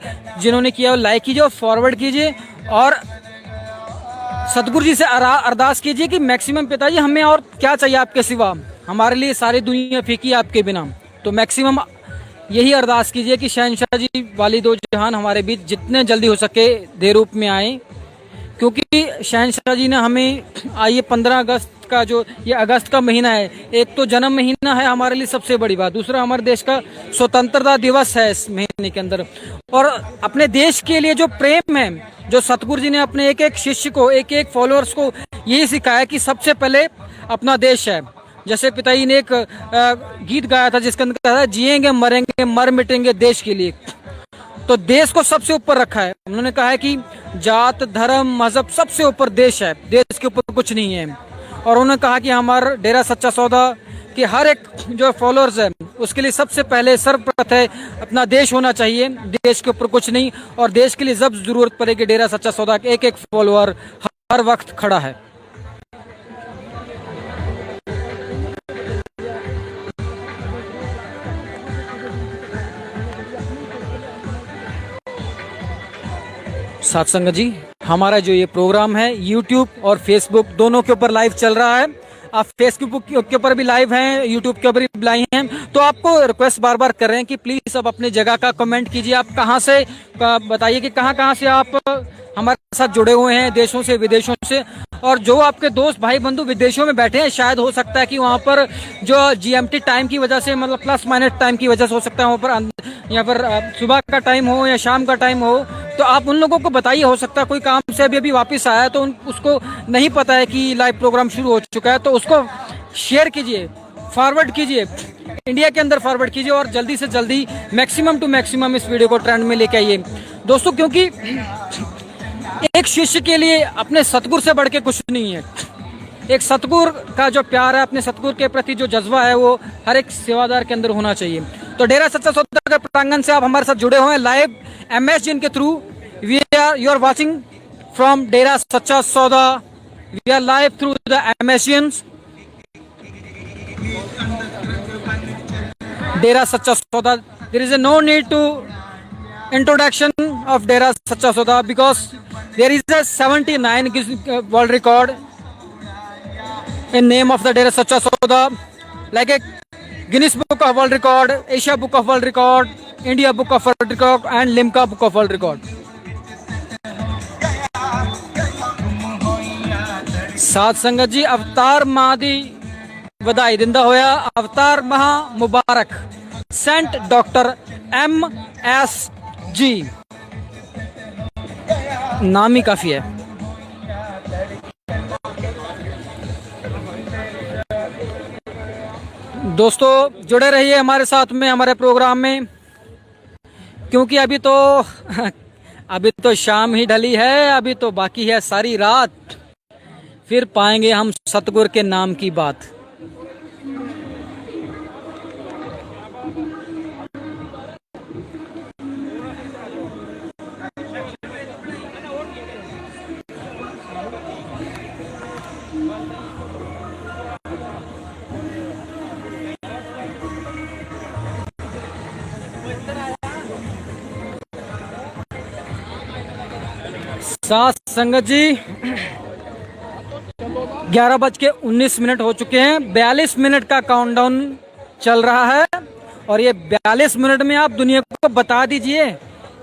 Speaker 1: जिन्होंने किया लाइक कीजिए और फॉरवर्ड कीजिए और सतगुरु जी से अरदास कीजिए कि मैक्सिमम पिताजी हमें और क्या चाहिए आपके सिवा, हमारे लिए सारी दुनिया फीकी आपके बिना। तो मैक्सिमम यही अरदास कीजिए कि शहंशाह जी वाली दो जहान हमारे बीच जितने जल्दी हो सके देह रूप में आए, क्योंकि शहंशाह जी ने हमें आइए 15 अगस्त का जो ये अगस्त का महीना है, एक तो जन्म महीना है हमारे लिए सबसे बड़ी बात, दूसरा हमारे देश का स्वतंत्रता दिवस है इस महीने के अंदर। और अपने देश के लिए जो प्रेम है, जो सतगुरु जी ने अपने एक एक शिष्य को, एक एक फॉलोअर्स को यही सिखाया कि सबसे पहले अपना देश है। जैसे पिताजी ने एक गीत गाया था जिसके अंदर कहा था, जिएंगे मरेंगे मर मिटेंगे देश के लिए। तो देश को सबसे ऊपर रखा है। उन्होंने कहा है कि जात धर्म मजहब सबसे ऊपर देश है, देश के ऊपर कुछ नहीं है। और उन्होंने कहा कि हमारा डेरा सच्चा सौदा कि हर एक जो फॉलोअर्स है उसके लिए सबसे पहले सर्वप्रथम अपना देश होना चाहिए, देश के ऊपर कुछ नहीं। और देश के लिए जब जरूरत पड़ेगी डेरा सच्चा सौदा एक एक फॉलोअर हर वक्त खड़ा है। साथ संगत जी, हमारा जो ये प्रोग्राम है YouTube और Facebook दोनों के ऊपर लाइव चल रहा है। आप फेसबुक के ऊपर भी लाइव हैं, यूट्यूब के ऊपर भी लाइव हैं। तो आपको रिक्वेस्ट बार बार कर रहे हैं कि प्लीज आप अपने जगह का कमेंट कीजिए, आप कहाँ से बताइए कि कहाँ से आप हमारे साथ जुड़े हुए हैं, देशों से विदेशों से। और जो आपके दोस्त भाई बंधु विदेशों में बैठे हैं, शायद हो सकता है कि वहाँ पर जो GMT टाइम की वजह से, मतलब प्लस माइनस टाइम की वजह से हो सकता है वहाँ पर यहाँ पर सुबह का टाइम हो या शाम का टाइम हो, तो आप उन लोगों को बताइए। हो सकता है कोई काम से अभी वापस आया है तो उसको नहीं पता है कि लाइव प्रोग्राम शुरू हो चुका है, तो उसको शेयर कीजिए, फॉरवर्ड कीजिए, इंडिया के अंदर फॉरवर्ड कीजिए और जल्दी से जल्दी मैक्सिमम टू मैक्सिमम इस वीडियो को ट्रेंड में लेके आइए दोस्तों। क्योंकि एक शिष्य के लिए अपने सतगुरु से बढ़ के कुछ नहीं है। एक सतगुरु का जो प्यार है, अपने सतगुरु के प्रति जो जज्बा है, वो हर एक सेवादार के अंदर होना चाहिए। तो डेरा सच्चा सौदा के प्रांगण से आप हमारे साथ जुड़े हुए हैं लाइव MSGN के through. You are watching from Dera Sacha Sauda, we are live through the MSGN Dera Sacha Sauda. There is no need to introduction of Dera Sacha Sauda because there is a 79 world record in name of the डेरा सच्चा सौदा, like a Guinness Book of World Record, Asia Book of World Record, India Book of World Record and Limca Book of World Record। साथ संगत जी, अवतार मादी बधाई दिंदा होया, अवतार महा मुबारक, सेंट डॉक्टर MSG, नाम ही काफी है। दोस्तों जुड़े रहिए हमारे साथ में, हमारे प्रोग्राम में, क्योंकि अभी तो शाम ही ढली है, अभी तो बाकी है सारी रात, फिर पाएंगे हम सतगुरु के नाम की बात। साथ संगत जी, 11:19 हो चुके हैं, 42 मिनट का काउंटडाउन चल रहा है। और ये 42 मिनट में आप दुनिया को बता दीजिए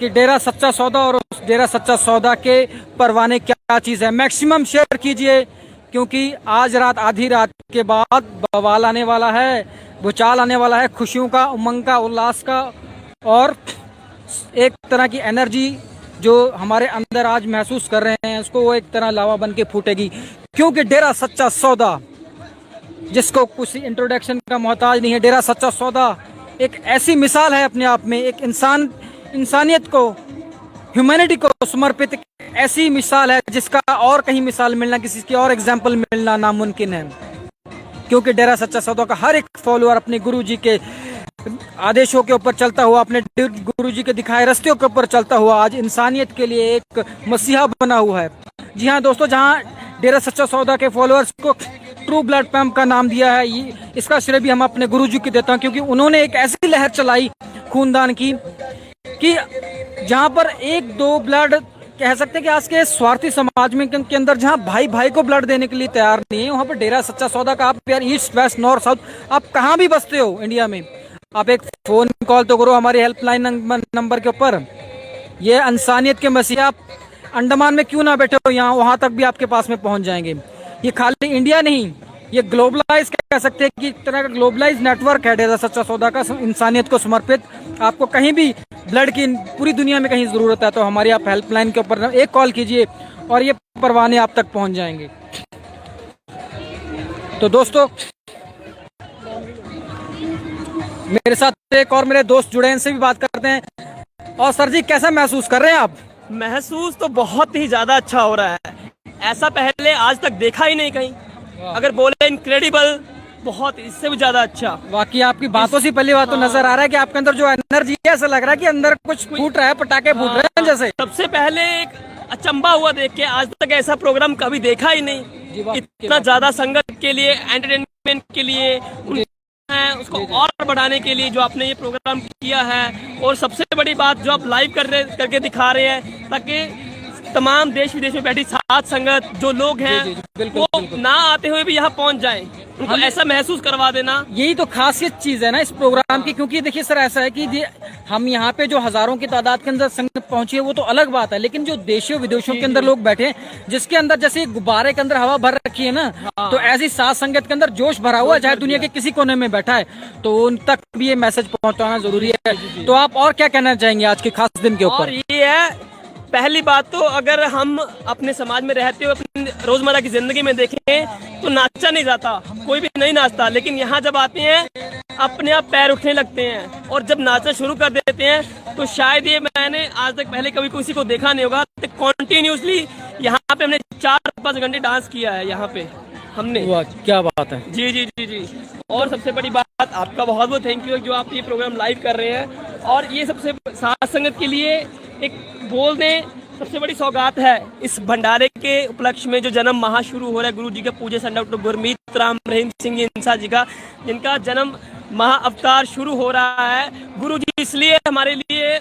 Speaker 1: कि डेरा सच्चा सौदा और उस डेरा सच्चा सौदा के परवाने क्या चीज है। मैक्सिमम शेयर कीजिए, क्योंकि आज रात आधी रात के बाद बवाल आने वाला है, भूचाल आने वाला है, खुशियों का, उमंग का, उल्लास का, और एक तरह की एनर्जी जो हमारे अंदर आज महसूस कर रहे हैं उसको वो एक तरह लावा बन के फूटेगी। क्योंकि डेरा सच्चा सौदा, जिसको कुछ इंट्रोडक्शन का मोहताज नहीं है, डेरा सच्चा सौदा एक ऐसी मिसाल है अपने आप में, एक इंसानियत को, ह्यूमैनिटी को समर्पित ऐसी मिसाल है जिसका और कहीं मिसाल मिलना, किसी की और एग्जाम्पल मिलना नामुमकिन है। क्योंकि डेरा सच्चा सौदा का हर एक फॉलोअर अपने गुरु जी के आदेशों के ऊपर चलता हुआ, अपने गुरु जी के दिखाए रास्तों के ऊपर चलता हुआ आज इंसानियत के लिए एक मसीहा बना हुआ है। जी हाँ दोस्तों, जहाँ डेरा सच्चा सौदा के फॉलोअर्स को ट्रू ब्लड पंप का नाम दिया है, इसका श्रेय भी हम अपने गुरु जी को देता हूँ, क्योंकि उन्होंने एक ऐसी लहर चलाई खूनदान की कि जहाँ पर 1-2 ब्लड कह सकते हैं कि आज के स्वार्थी समाज में के अंदर जहां भाई भाई को ब्लड देने के लिए तैयार नहीं है, वहां पर डेरा सच्चा सौदा का आप यार ईस्ट वेस्ट नॉर्थ साउथ आप कहाँ भी बसते हो इंडिया में, आप एक फोन कॉल तो करो हमारी हेल्पलाइन नंबर के ऊपर। ये इंसानियत के मसीहा, आप अंडमान में क्यों ना बैठे हो, यहाँ वहां तक भी आपके पास में पहुंच जाएंगे। ये खाली इंडिया नहीं, ये ग्लोबलाइज कह सकते हैं कि एक तरह का ग्लोबलाइज नेटवर्क है डेरा सच्चा सौदा का, इंसानियत को समर्पित। आपको कहीं भी ब्लड की पूरी दुनिया में कहीं जरूरत है तो हमारी आप हेल्पलाइन के ऊपर एक कॉल कीजिए और ये परवाने आप तक पहुंच जाएंगे। तो दोस्तों मेरे साथ एक और मेरे दोस्त जुड़े हैं, इनसे भी बात करते हैं। और सर जी कैसा महसूस कर रहे हैं आप?
Speaker 3: महसूस तो बहुत ही ज्यादा अच्छा हो रहा है, ऐसा पहले आज तक देखा ही नहीं कहीं। अगर बोले इनक्रेडिबल, बहुत इससे भी ज्यादा अच्छा।
Speaker 1: वाकई आपकी बातों से पहली बात तो नजर आ रहा है कि आपके अंदर जो एनर्जी है, ऐसा लग रहा है कि अंदर कुछ फूट रहा है, पटाखे फूट रहे हैं जैसे।
Speaker 3: सबसे पहले एक अचंबा हुआ देख के, आज तक ऐसा प्रोग्राम कभी देखा ही नहीं। इतना ज्यादा संगत के लिए, एंटरटेनमेंट के लिए है, उसको और बढ़ाने के लिए जो आपने ये प्रोग्राम किया है। और सबसे बड़ी बात जो आप लाइव करके दिखा रहे हैं, ताकि तमाम देश विदेश में बैठी साथ संगत जो लोग हैं वो ना आते हुए भी यहाँ पहुँच जाएं, उनको ऐसा महसूस करवा देना।
Speaker 1: यही तो खासियत चीज है ना इस प्रोग्राम की। क्योंकि देखिए सर ऐसा है कि हम यहाँ पे जो हजारों की तादाद के अंदर संगत पहुंची है वो तो अलग बात है, लेकिन जो देशों विदेशों के अंदर लोग बैठे हैं, जिसके अंदर जैसे गुब्बारे के अंदर हवा भर रखी है ना, तो ऐसी साथ संगत के अंदर जोश भरा हुआ है, चाहे दुनिया के किसी कोने में बैठा है, तो उन तक भी ये मैसेज पहुंचाना जरूरी है। तो आप और क्या कहना चाहेंगे आज के खास दिन के ऊपर?
Speaker 3: ये है पहली बात तो, अगर हम अपने समाज में रहते हुए अपनी रोजमर्रा की जिंदगी में देखें तो नाचा नहीं जाता, कोई भी नहीं नाचता, लेकिन यहाँ जब आते हैं अपने आप पैर उठने लगते हैं और जब नाचना शुरू कर देते हैं तो शायद ये मैंने आज तक पहले कभी किसी को देखा नहीं होगा। तो कंटिन्यूसली यहाँ पे हमने 4-5 घंटे डांस किया है यहाँ पे हमने।
Speaker 1: क्या बात है।
Speaker 3: जी जी जी जी। और सबसे बड़ी बात, आपका बहुत बहुत थैंक यू जो आप ये प्रोग्राम लाइव कर रहे हैं। और ये सबसे साथ संगत के लिए एक बोल दें सबसे बड़ी सौगात है इस भंडारे के उपलक्ष्य में, जो जन्म महा शुरू हो रहा है गुरु जी के पूज्य सन डॉक्टर गुरमीत राम रहीम सिंह जी इंसा जी का, जिनका जन्म महा अवतार शुरू हो रहा है। गुरु जी इसलिए हमारे लिए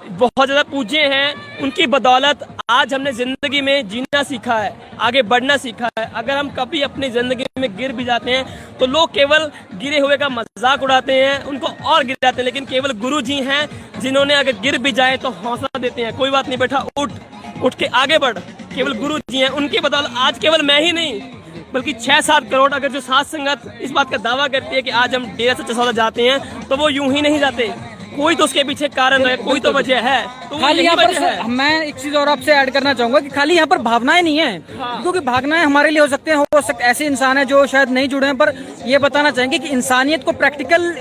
Speaker 3: बहुत ज़्यादा पूज्य हैं, उनकी बदौलत आज हमने ज़िंदगी में जीना सीखा है, आगे बढ़ना सीखा है। अगर हम कभी अपनी ज़िंदगी में गिर भी जाते हैं तो लोग केवल गिरे हुए का मजाक उड़ाते हैं, उनको और गिराते हैं, लेकिन केवल गुरु जी हैं जिन्होंने अगर गिर भी जाए तो हौसला देते हैं, कोई बात नहीं बेटा, उठ के आगे बढ़। केवल गुरु जी हैं, उनकी बदौलत आज केवल मैं ही नहीं बल्कि 6-7 करोड़ अगर जो साथ संगत इस बात का दावा करती है कि आज हम डेरा सच्चा सौदा जाते हैं, तो वो यूं ही नहीं जाते, कोई तो उसके पीछे कारण है, कोई तो वजह है। तो
Speaker 1: खाली यहाँ पर मैं एक चीज और आपसे ऐड करना चाहूंगा कि खाली यहाँ पर भावनाएं नहीं है, क्योंकि भावनाएं हमारे लिए हो सकते हैं, हो सकते ऐसे इंसान है जो शायद नहीं जुड़े हैं, पर ये बताना चाहेंगे कि इंसानियत को प्रैक्टिकल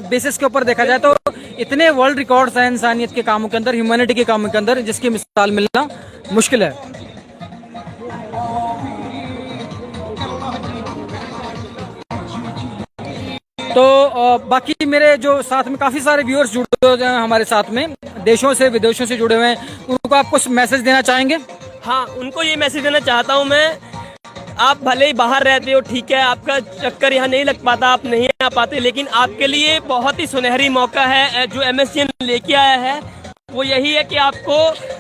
Speaker 1: बेसिस के ऊपर देखा जाए तो इतने वर्ल्ड रिकॉर्ड्स हैं इंसानियत के कामों के अंदर, ह्यूमैनिटी के कामों के अंदर, जिसकी मिसाल मिलना मुश्किल है। तो बाकी मेरे जो साथ में काफी सारे व्यूअर्स जुड़े हुए हैं हमारे साथ में, देशों से विदेशों से जुड़े हुए हैं, उनको आप कुछ मैसेज देना चाहेंगे?
Speaker 3: हाँ, उनको ये मैसेज देना चाहता हूँ मैं, आप भले ही बाहर रहते हो, ठीक है, आपका चक्कर यहाँ नहीं लग पाता, आप नहीं आ पाते, लेकिन आपके लिए बहुत ही सुनहरी मौका है जो MSGN लेके आया है। वो यही है कि आपको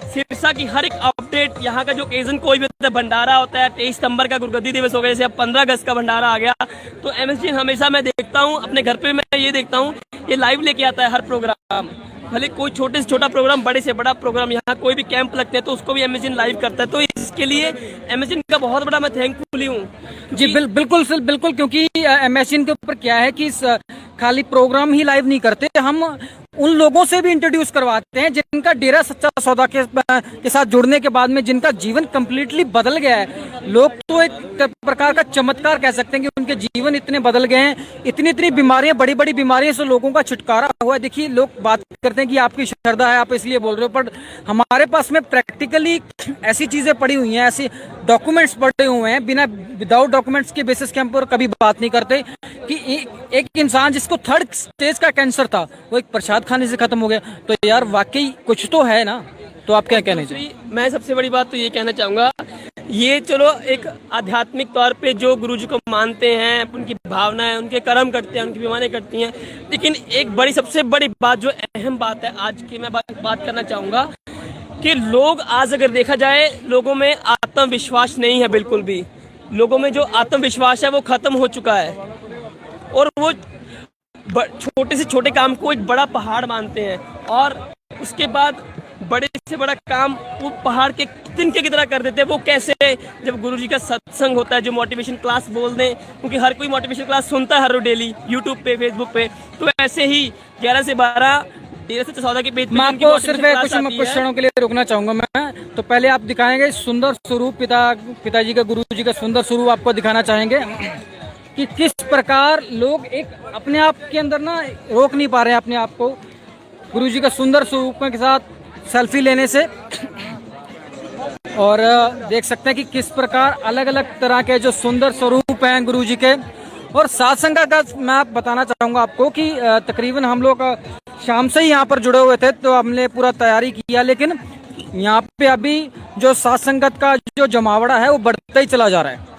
Speaker 3: सिरसा की हर एक अपडेट, यहाँ का जो ओकेजन कोई भी भंडारा होता है, 23 सितंबर का गुरुगद्दी दिवस हो गया, जैसे अब 15 अगस्त का भंडारा आ गया, तो MSGN हमेशा मैं देखता हूँ अपने घर पे, मैं ये देखता हूँ ये लाइव लेके आता है हर प्रोग्राम, भले कोई छोटे से छोटा प्रोग्राम, बड़े से बड़ा प्रोग्राम, यहाँ कोई भी कैंप लगते हैं तो उसको भी MSGN लाइव करता है। तो इसके लिए MSGN का बहुत बड़ा मैं थैंकफुल हूँ
Speaker 1: जी। बिल्कुल, क्योंकि MSGN के ऊपर क्या है कि खाली प्रोग्राम ही लाइव नहीं करते, हम उन लोगों से भी इंट्रोड्यूस करवाते हैं जिनका डेरा सच्चा सौदा के साथ जुड़ने के बाद में जिनका जीवन कंप्लीटली बदल गया है। लोग तो एक प्रकार का चमत्कार कह सकते हैं कि उनके जीवन इतने बदल गए हैं, इतनी बीमारियां, बड़ी बीमारियों से लोगों का छुटकारा हुआ है। देखिए लोग बात करते हैं कि आपकी श्रद्धा है, आप इसलिए बोल रहे हो, पर हमारे पास में प्रैक्टिकली ऐसी चीजें पड़ी हुई हैं, ऐसी डॉक्यूमेंट्स पड़े हुए हैं, बिना विदाउट डॉक्यूमेंट्स के बेसिस के हम पर कभी बात नहीं करते कि एक इंसान जिसको 3rd स्टेज का कैंसर था वो एक प्रसाद खाने से खत्म हो गया। तो यार वाकई कुछ तो है ना। तो आप क्या कहने चाहिए?
Speaker 3: मैं सबसे बड़ी बात तो ये कहना चाहूंगा, ये चलो एक आध्यात्मिक तौर पे जो गुरु जी को मानते हैं, उनकी भावनाएं, उनके कर्म करते हैं, उनकी बीमारियां करती हैं, लेकिन एक बड़ी सबसे बड़ी बात जो अहम बात है आज की मैं बात करना चाहूंगा कि लोग आज अगर देखा जाए, लोगों में आत्मविश्वास नहीं है बिल्कुल भी। लोगों में जो आत्मविश्वास है वो खत्म हो चुका है और वो छोटे से छोटे काम को एक बड़ा पहाड़ मानते हैं और उसके बाद बड़े से बड़ा काम वो पहाड़ के तिनके की तरह कर देते हैं। वो कैसे? जब गुरुजी का सत्संग होता है, जो मोटिवेशन क्लास बोल दें, क्योंकि हर कोई मोटिवेशन क्लास सुनता है हर रोज डेली यूट्यूब पे, फेसबुक पे, तो ऐसे ही 11 से 12 13 से 14 के पेज
Speaker 1: मैं आपको सिर्फ कुछ क्षणों के लिए रुकना चाहूंगा। मैं तो पहले आप दिखाएंगे सुंदर स्वरूप पिताजी का, गुरुजी का सुंदर स्वरूप आपको दिखाना चाहेंगे कि किस प्रकार लोग एक अपने आप के अंदर ना रोक नहीं पा रहे हैं अपने आप को गुरुजी का सुंदर स्वरूप के साथ सेल्फी लेने से। और देख सकते हैं कि किस प्रकार अलग अलग तरह के जो सुंदर स्वरूप हैं गुरुजी के। और सत्संग का मैं आप बताना चाहूँगा आपको कि तकरीबन हम लोग शाम से ही यहाँ पर जुड़े हुए थे, तो हमने पूरा तैयारी किया, लेकिन यहाँ पे अभी जो सत्संगत का जो जमावड़ा है वो बढ़ता ही चला जा रहा है।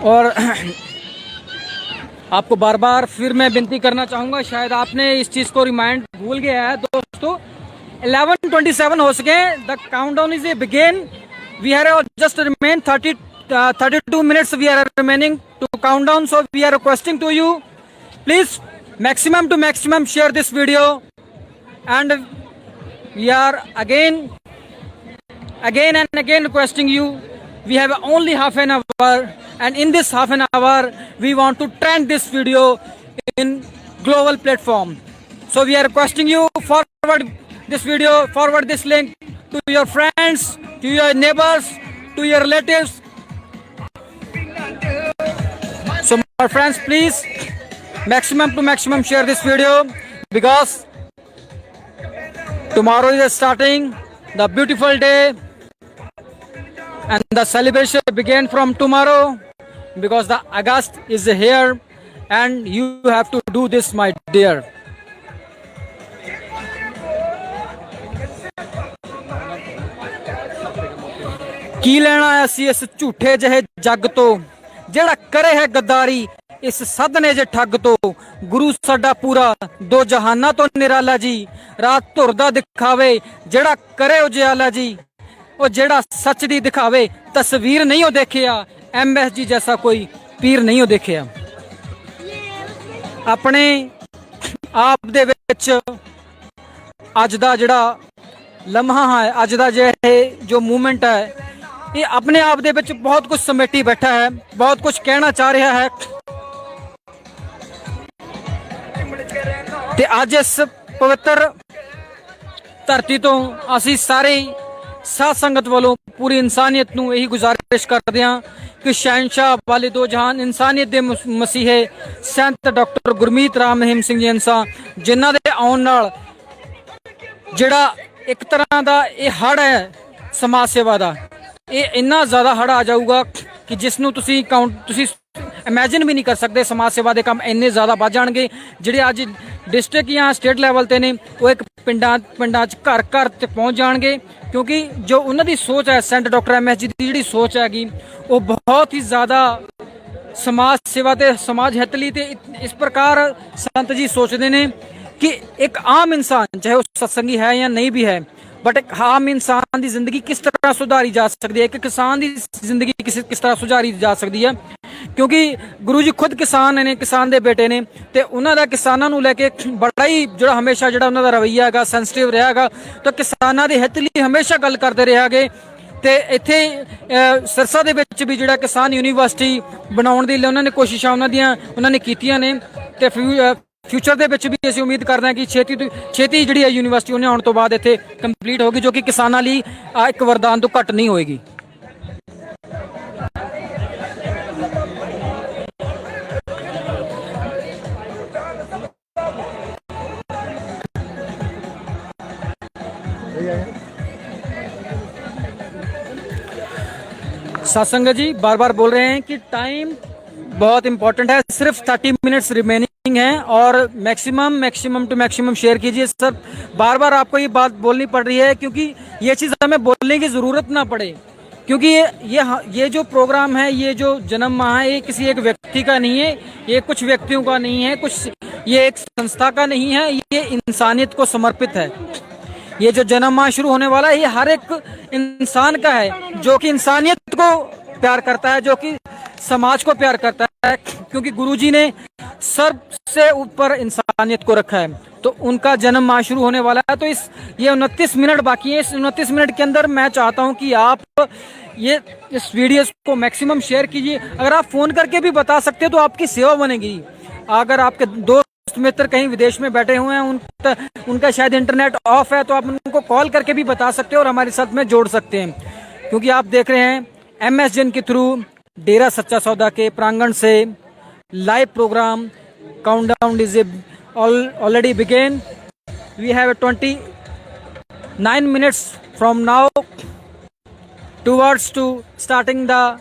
Speaker 1: और आपको बार बार फिर मैं विनती करना चाहूंगा, शायद आपने इस चीज को रिमाइंड भूल गया है दोस्तों। 11:27 हो सके, the countdown is begin, we have just remain 32 minutes we are remaining to countdown, so we are requesting to you, please maximum to maximum share this video, and we are again and again requesting you, we have only half an hour, and in this half an hour we want to trend this video in global platform. So we are requesting you, forward this video, forward this link to your friends, to your neighbors, to your relatives. So my friends, please maximum to maximum share this video, because tomorrow is starting the beautiful day and the celebration begin from tomorrow, because the August is here and you have to do this, my dear. ਕੀ ਲੈਣਾ ਅਸੀਂ ਇਸ ਝੂਠੇ ਜਿਹੇ ਜੱਗ ਤੋਂ, ਜਿਹੜਾ ਕਰੇ ਹੈ ਗੱਦਾਰੀ ਇਸ ਸਦਨੇ ਜੇ ਠੱਗ ਤੋਂ। ਗੁਰੂ ਸਾਡਾ ਪੂਰਾ ਦੋ ਜਹਾਨਾਂ ਤੋਂ ਨਿਰਾਲਾ ਜੀ, ਰਾਤ ਧੁਰ ਦਾ ਦਿਖਾਵੇ ਜਿਹੜਾ ਕਰੇ ਉਜਿਆਲਾ ਜੀ। ਉਹ ਜਿਹੜਾ ਸੱਚ ਦੀ ਦਿਖਾਵੇ ਤਸਵੀਰ ਨਹੀਂ ਉਹ ਦੇਖਿਆ, MS ਜੀ ਜੈਸਾ ਕੋਈ ਪੀਰ ਨਹੀਂ ਉਹ ਦੇਖਿਆ। ਆਪਣੇ ਆਪ ਦੇ ਵਿੱਚ ਅੱਜ ਦਾ ਜਿਹੜਾ ਲਮਹਾ ਹੈ, ਅੱਜ ਦਾ ਜੋ ਮੂਵਮੈਂਟ ਹੈ, ਇਹ ਆਪਣੇ ਆਪ ਦੇ ਵਿੱਚ ਬਹੁਤ ਕੁਝ ਸਮੇਟੀ ਬੈਠਾ ਹੈ, ਬਹੁਤ ਕੁਝ ਕਹਿਣਾ ਚਾਹ ਰਿਹਾ ਹੈ। ਤੇ ਅੱਜ ਇਸ ਪਵਿੱਤਰ ਧਰਤੀ ਤੋਂ ਅਸੀਂ ਸਾਰੇ ਸਾਧ ਸੰਗਤ ਵੱਲੋਂ ਪੂਰੀ ਇਨਸਾਨੀਅਤ ਨੂੰ ਇਹੀ ਗੁਜ਼ਾਰਿਸ਼ ਕਰਦੇ ਹਾਂ ਕਿ ਸ਼ਹਿਨशाह ਵਾਲੇ ਦੋ ਜਹਾਨ ਇਨਸਾਨੀਅਤ ਦੇ ਮਸੀਹੇ ਸੰਤ ਡਾਕਟਰ ਗੁਰਮੀਤ ਰਾਮ ਰਹੀਮ ਸਿੰਘ ਜੀ ਅੰਸਾ, ਜਿਨ੍ਹਾਂ ਦੇ ਆਉਣ ਨਾਲ ਜਿਹੜਾ ਇੱਕ ਤਰ੍ਹਾਂ ਦਾ ਇਹ ਹੜ੍ਹ ਹੈ ਸਮਾਜ ਸੇਵਾ ਦਾ, ਇਹ ਇੰਨਾ ਜ਼ਿਆਦਾ ਹੜ੍ਹ ਆ ਜਾਊਗਾ ਕਿ ਜਿਸ ਨੂੰ ਤੁਸੀਂ ਇਮੈਜਿਨ ਵੀ ਨਹੀਂ ਕਰ ਸਕਦੇ। ਸਮਾਜ ਸੇਵਾ ਦੇ ਕੰਮ ਇੰਨੇ ਜ਼ਿਆਦਾ ਵੱਧ ਜਾਣਗੇ, ਜਿਹੜੇ ਅੱਜ ਡਿਸਟ੍ਰਿਕਟ ਜਾਂ ਸਟੇਟ ਲੈਵਲ ਤੇ ਨੇ ਉਹ ਇੱਕ ਪਿੰਡਾਂ 'ਚ ਘਰ ਤੇ ਪਹੁੰਚ ਜਾਣਗੇ, ਕਿਉਂਕਿ ਜੋ ਉਹਨਾਂ ਦੀ ਸੋਚ ਹੈ, ਸੈਂਟ ਡਾਕਟਰ MS ਜੀ ਦੀ ਜਿਹੜੀ ਸੋਚ ਹੈਗੀ, ਉਹ ਬਹੁਤ ਹੀ ਜ਼ਿਆਦਾ ਸਮਾਜ ਸੇਵਾ ਤੇ ਸਮਾਜ ਹਿੱਤ ਲਈ। ਤੇ ਇਸ ਪ੍ਰਕਾਰ ਸੰਤ ਜੀ ਸੋਚਦੇ ਨੇ ਕਿ ਇੱਕ ਆਮ ਇਨਸਾਨ, ਚਾਹੇ ਉਹ ਸਤਸੰਗੀ ਹੈ ਜਾਂ ਨਹੀਂ ਵੀ ਹੈ, बट एक आम इंसान की जिंदगी किस तरह सुधारी जा सकती है, एक किसान की जिंदगी किस तरह सुधारी जा सकती है, क्योंकि गुरु जी खुद किसान ने, किसान के बेटे ने, तो उन्होंने किसानों को लैके बड़ा ही जो हमेशा जो उन्होंने रवैया है सेंसिटिव रहा है, तो किसानों के हित लिए हमेशा गल करते रहे गे। तो इत्थे सिरसा दे विच भी जो किसान यूनीवर्सिटी बनाने की उन्होंने कोशिशा उन्होंने कीतियां ने, तो फ्यूचर ਦੇ ਵਿੱਚ ਵੀ ਅਸੀਂ ਉਮੀਦ ਕਰਦੇ ਹਾਂ ਕਿ ਛੇਤੀ ਜਿਹੜੀ ਹੈ ਯੂਨੀਵਰਸਿਟੀ ਉਹਨੇ ਆਉਣ ਤੋਂ ਬਾਅਦ ਇੱਥੇ ਕੰਪਲੀਟ ਹੋਗੀ, ਜੋ ਕਿ ਕਿਸਾਨਾਂ ਲਈ ਇੱਕ ਵਰਦਾਨ ਤੋਂ ਘੱਟ ਨਹੀਂ ਹੋਏਗੀ। सत्संग जी बार बार बोल रहे हैं कि टाइम बहुत इंपॉर्टेंट है, सिर्फ 30 मिनट्स रिमेनिंग हैं और मैक्सिमम टू मैक्सिमम शेयर कीजिए सर। बार बार आपको ये बात बोलनी पड़ रही है क्योंकि ये चीज़ हमें बोलने की ज़रूरत ना पड़े, क्योंकि ये जो प्रोग्राम है, ये जो जन्म माह है, ये किसी एक व्यक्ति का नहीं है, ये कुछ व्यक्तियों का नहीं है, ये एक संस्था का नहीं है, ये इंसानियत को समर्पित है। ये जो जन्म माह शुरू होने वाला है, ये हर एक इंसान का है जो कि इंसानियत को प्यार करता है, जो कि समाज को प्यार करता है, क्योंकि गुरुजी ने सबसे ऊपर इंसानियत को रखा है। तो उनका जन्म माह शुरू होने वाला है। तो ये 29 मिनट बाकी है। इस 29 मिनट के अंदर मैं चाहता हूं कि आप इस वीडियो को मैक्सिमम शेयर कीजिए। अगर आप फोन करके भी बता सकते हो तो आपकी सेवा बनेगी। अगर आपके दोस्त मित्र कहीं विदेश में बैठे हुए हैं, उनका शायद इंटरनेट ऑफ है, तो आप उनको कॉल करके भी बता सकते हो और हमारे साथ में जोड़ सकते हैं। क्योंकि आप देख रहे हैं MSN के थ्रू डेरा सच्चा सौदा के प्रांगण से live program countdown is already began. We have 29 minutes from now towards to starting the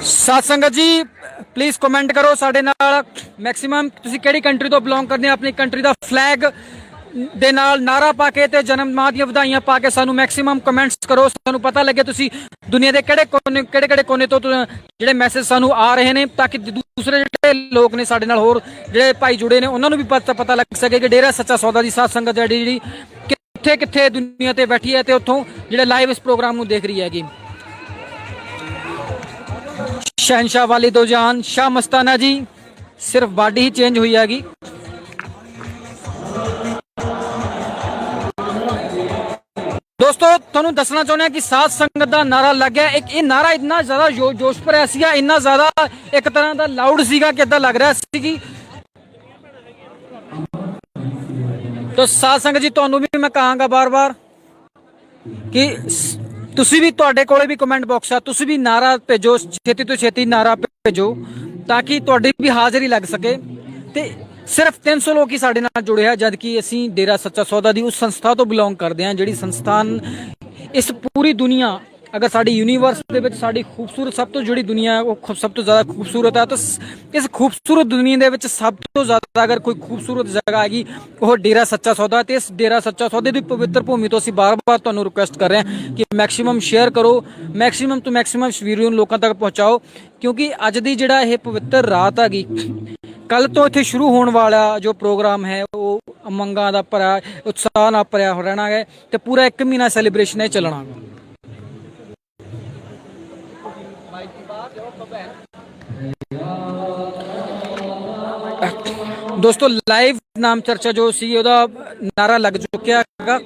Speaker 1: ਸਾਧ ਸੰਗਤ ਜੀ ਪਲੀਜ਼ ਕਮੈਂਟ ਕਰੋ ਸਾਡੇ ਨਾਲ। ਮੈਕਸਿਮਮ ਤੁਸੀਂ ਕਿਹੜੀ ਕੰਟਰੀ ਤੋਂ ਬਿਲੋਂਗ ਕਰਦੇ ਆ, ਆਪਣੀ ਕੰਟਰੀ ਦਾ ਫਲੈਗ ਦੇ ਨਾਲ ਨਾਰਾ ਪਾ ਕੇ ਤੇ ਜਨਮ ਮਾਹ ਦੀਆਂ ਵਧਾਈਆਂ ਪਾ ਕੇ ਸਾਨੂੰ ਮੈਕਸਿਮਮ ਕਮੈਂਟਸ ਕਰੋ। ਸਾਨੂੰ ਪਤਾ ਲੱਗੇ ਤੁਸੀਂ ਦੁਨੀਆ ਦੇ ਕਿਹੜੇ ਕੋਨੇ ਤੋਂ ਜਿਹੜੇ ਮੈਸੇਜ ਸਾਨੂੰ ਆ ਰਹੇ ਨੇ, ਤਾਂ ਕਿ ਦੂਸਰੇ ਜਿਹੜੇ ਲੋਕ ਨੇ ਸਾਡੇ ਨਾਲ ਹੋਰ ਜਿਹੜੇ ਭਾਈ ਜੁੜੇ ਨੇ ਉਹਨਾਂ ਨੂੰ ਵੀ ਪਤਾ ਲੱਗ ਸਕੇ ਕਿ ਡੇਰਾ ਸੱਚਾ ਸੌਦਾ ਦੀ ਸਾਧ ਸੰਗਤ ਜਿਹੜੀ ਕਿੱਥੇ ਕਿੱਥੇ ਦੁਨੀਆ ਤੇ ਬੈਠੀ ਹੈ ਤੇ ਉੱਥੋਂ ਜਿਹੜੇ ਲਾਈਵ ਇਸ ਪ੍ਰੋਗਰਾਮ ਨੂੰ ਦੇਖ ਰਹੀ ਹੈਗੀ। शहनशाह वाली दो जान शाह मस्ताना जी, सिर्फ बॉडी ही चेंज हुई हैगी। दोस्तों ਤੁਹਾਨੂੰ ਦੱਸਣਾ ਚਾਹੁੰਦੇ ਹਾਂ ਕਿ ਸਾਧ ਸੰਗਤ ਦਾ ਨਾਰਾ ਲੱਗਿਆ। ਇਹ ਨਾਰਾ ਇੰਨਾ ਜ਼ਿਆਦਾ ਜੋਸ਼ ਭਰਿਆ ਸੀਗਾ, ਇੰਨਾ ਜ਼ਿਆਦਾ ਇੱਕ ਤਰ੍ਹਾਂ ਦਾ ਲਾਊਡ ਸੀਗਾ ਕਿ ਇਦਾਂ ਲੱਗ ਰਿਹਾ ਸੀ ਕਿ तो ਸਾਧ ਸੰਗਤ ਜੀ ਤੁਹਾਨੂੰ ਵੀ ਮੈਂ ਕਹਾਂਗਾ ਬਾਰ-ਬਾਰ ਕਿ ਤੁਸੀਂ ਵੀ, ਤੁਹਾਡੇ ਕੋਲੇ ਵੀ ਕਮੈਂਟ ਬਾਕਸ ਆ, ਤੁਸੀਂ ਵੀ ਨਾਰਾ ਭੇਜੋ, ਛੇਤੀ ਤੋਂ ਛੇਤੀ ਨਾਰਾ ਭੇਜੋ ਤਾਂ ਕਿ ਤੁਹਾਡੀ ਵੀ ਹਾਜ਼ਰੀ ਲੱਗ ਸਕੇ। ਤੇ ਸਿਰਫ 300 ਲੋਕ ਹੀ ਸਾਡੇ ਨਾਲ ਜੁੜੇ ਆ, ਜਦ ਕਿ ਅਸੀਂ ਡੇਰਾ ਸੱਚਾ ਸੌਦਾ ਦੀ ਉਸ ਸੰਸਥਾ ਤੋਂ ਬਿਲੋਂਗ ਕਰਦੇ ਹਾਂ ਜਿਹੜੀ ਸੰਸਥਾਨ ਇਸ ਪੂਰੀ ਦੁਨੀਆ, ਅਗਰ ਸਾਡੀ ਯੂਨੀਵਰਸ ਦੇ ਵਿੱਚ ਸਾਡੀ ਖੂਬਸੂਰਤ ਸਭ ਤੋਂ ਜਿਹੜੀ ਦੁਨੀਆ ਹੈ ਉਹ ਸਭ ਤੋਂ ਜ਼ਿਆਦਾ ਖੂਬਸੂਰਤ ਹੈ। ਤਾਂ ਇਸ ਖੂਬਸੂਰਤ ਦੁਨੀਆ ਦੇ ਵਿੱਚ ਸਭ ਤੋਂ ਜ਼ਿਆਦਾ ਅਗਰ ਕੋਈ ਖੂਬਸੂਰਤ ਜਗ੍ਹਾ ਹੈਗੀ ਉਹ ਡੇਰਾ ਸੱਚਾ ਸੌਦਾ। ਤੇ ਇਸ ਡੇਰਾ ਸੱਚਾ ਸੌਦੇ ਦੀ ਪਵਿੱਤਰ ਭੂਮੀ ਤੋਂ ਅਸੀਂ ਬਾਰ-ਬਾਰ ਤੁਹਾਨੂੰ ਰਿਕੁਐਸਟ ਕਰ ਰਹੇ ਹਾਂ ਕਿ ਮੈਕਸਿਮਮ ਸ਼ੇਅਰ ਕਰੋ, ਮੈਕਸਿਮਮ ਤੋਂ ਮੈਕਸਿਮਮ ਇਸ ਵੀਡੀਓ ਨੂੰ ਲੋਕਾਂ ਤੱਕ ਪਹੁੰਚਾਓ, ਕਿਉਂਕਿ ਅੱਜ ਦੀ ਜਿਹੜਾ ਇਹ ਪਵਿੱਤਰ ਰਾਤ ਹੈਗੀ, ਕੱਲ ਤੋਂ ਇੱਥੇ ਸ਼ੁਰੂ ਹੋਣ ਵਾਲਾ ਜੋ ਪ੍ਰੋਗਰਾਮ ਹੈ ਉਹ ਉਮੰਗਾਂ ਦਾ ਭਰਿਆ, ਉਤਸ਼ਾਹ ਨਾਲ ਭਰਿਆ ਹੋ ਰਹਿਣਾ ਹੈ ਤੇ ਪੂਰਾ 1 ਮਹੀਨਾ ਸੈਲੀਬ੍ਰੇਸ਼ਨ ਹੈ ਚੱਲਣਾ। ਦੋਸਤੋ ਲਾਈਵ ਨਾਮ ਚਰਚਾ ਜੋ ਸੀ ਉਹਦਾ ਨਾਰਾ ਲੱਗ ਚੁੱਕਿਆ ਹੈਗਾ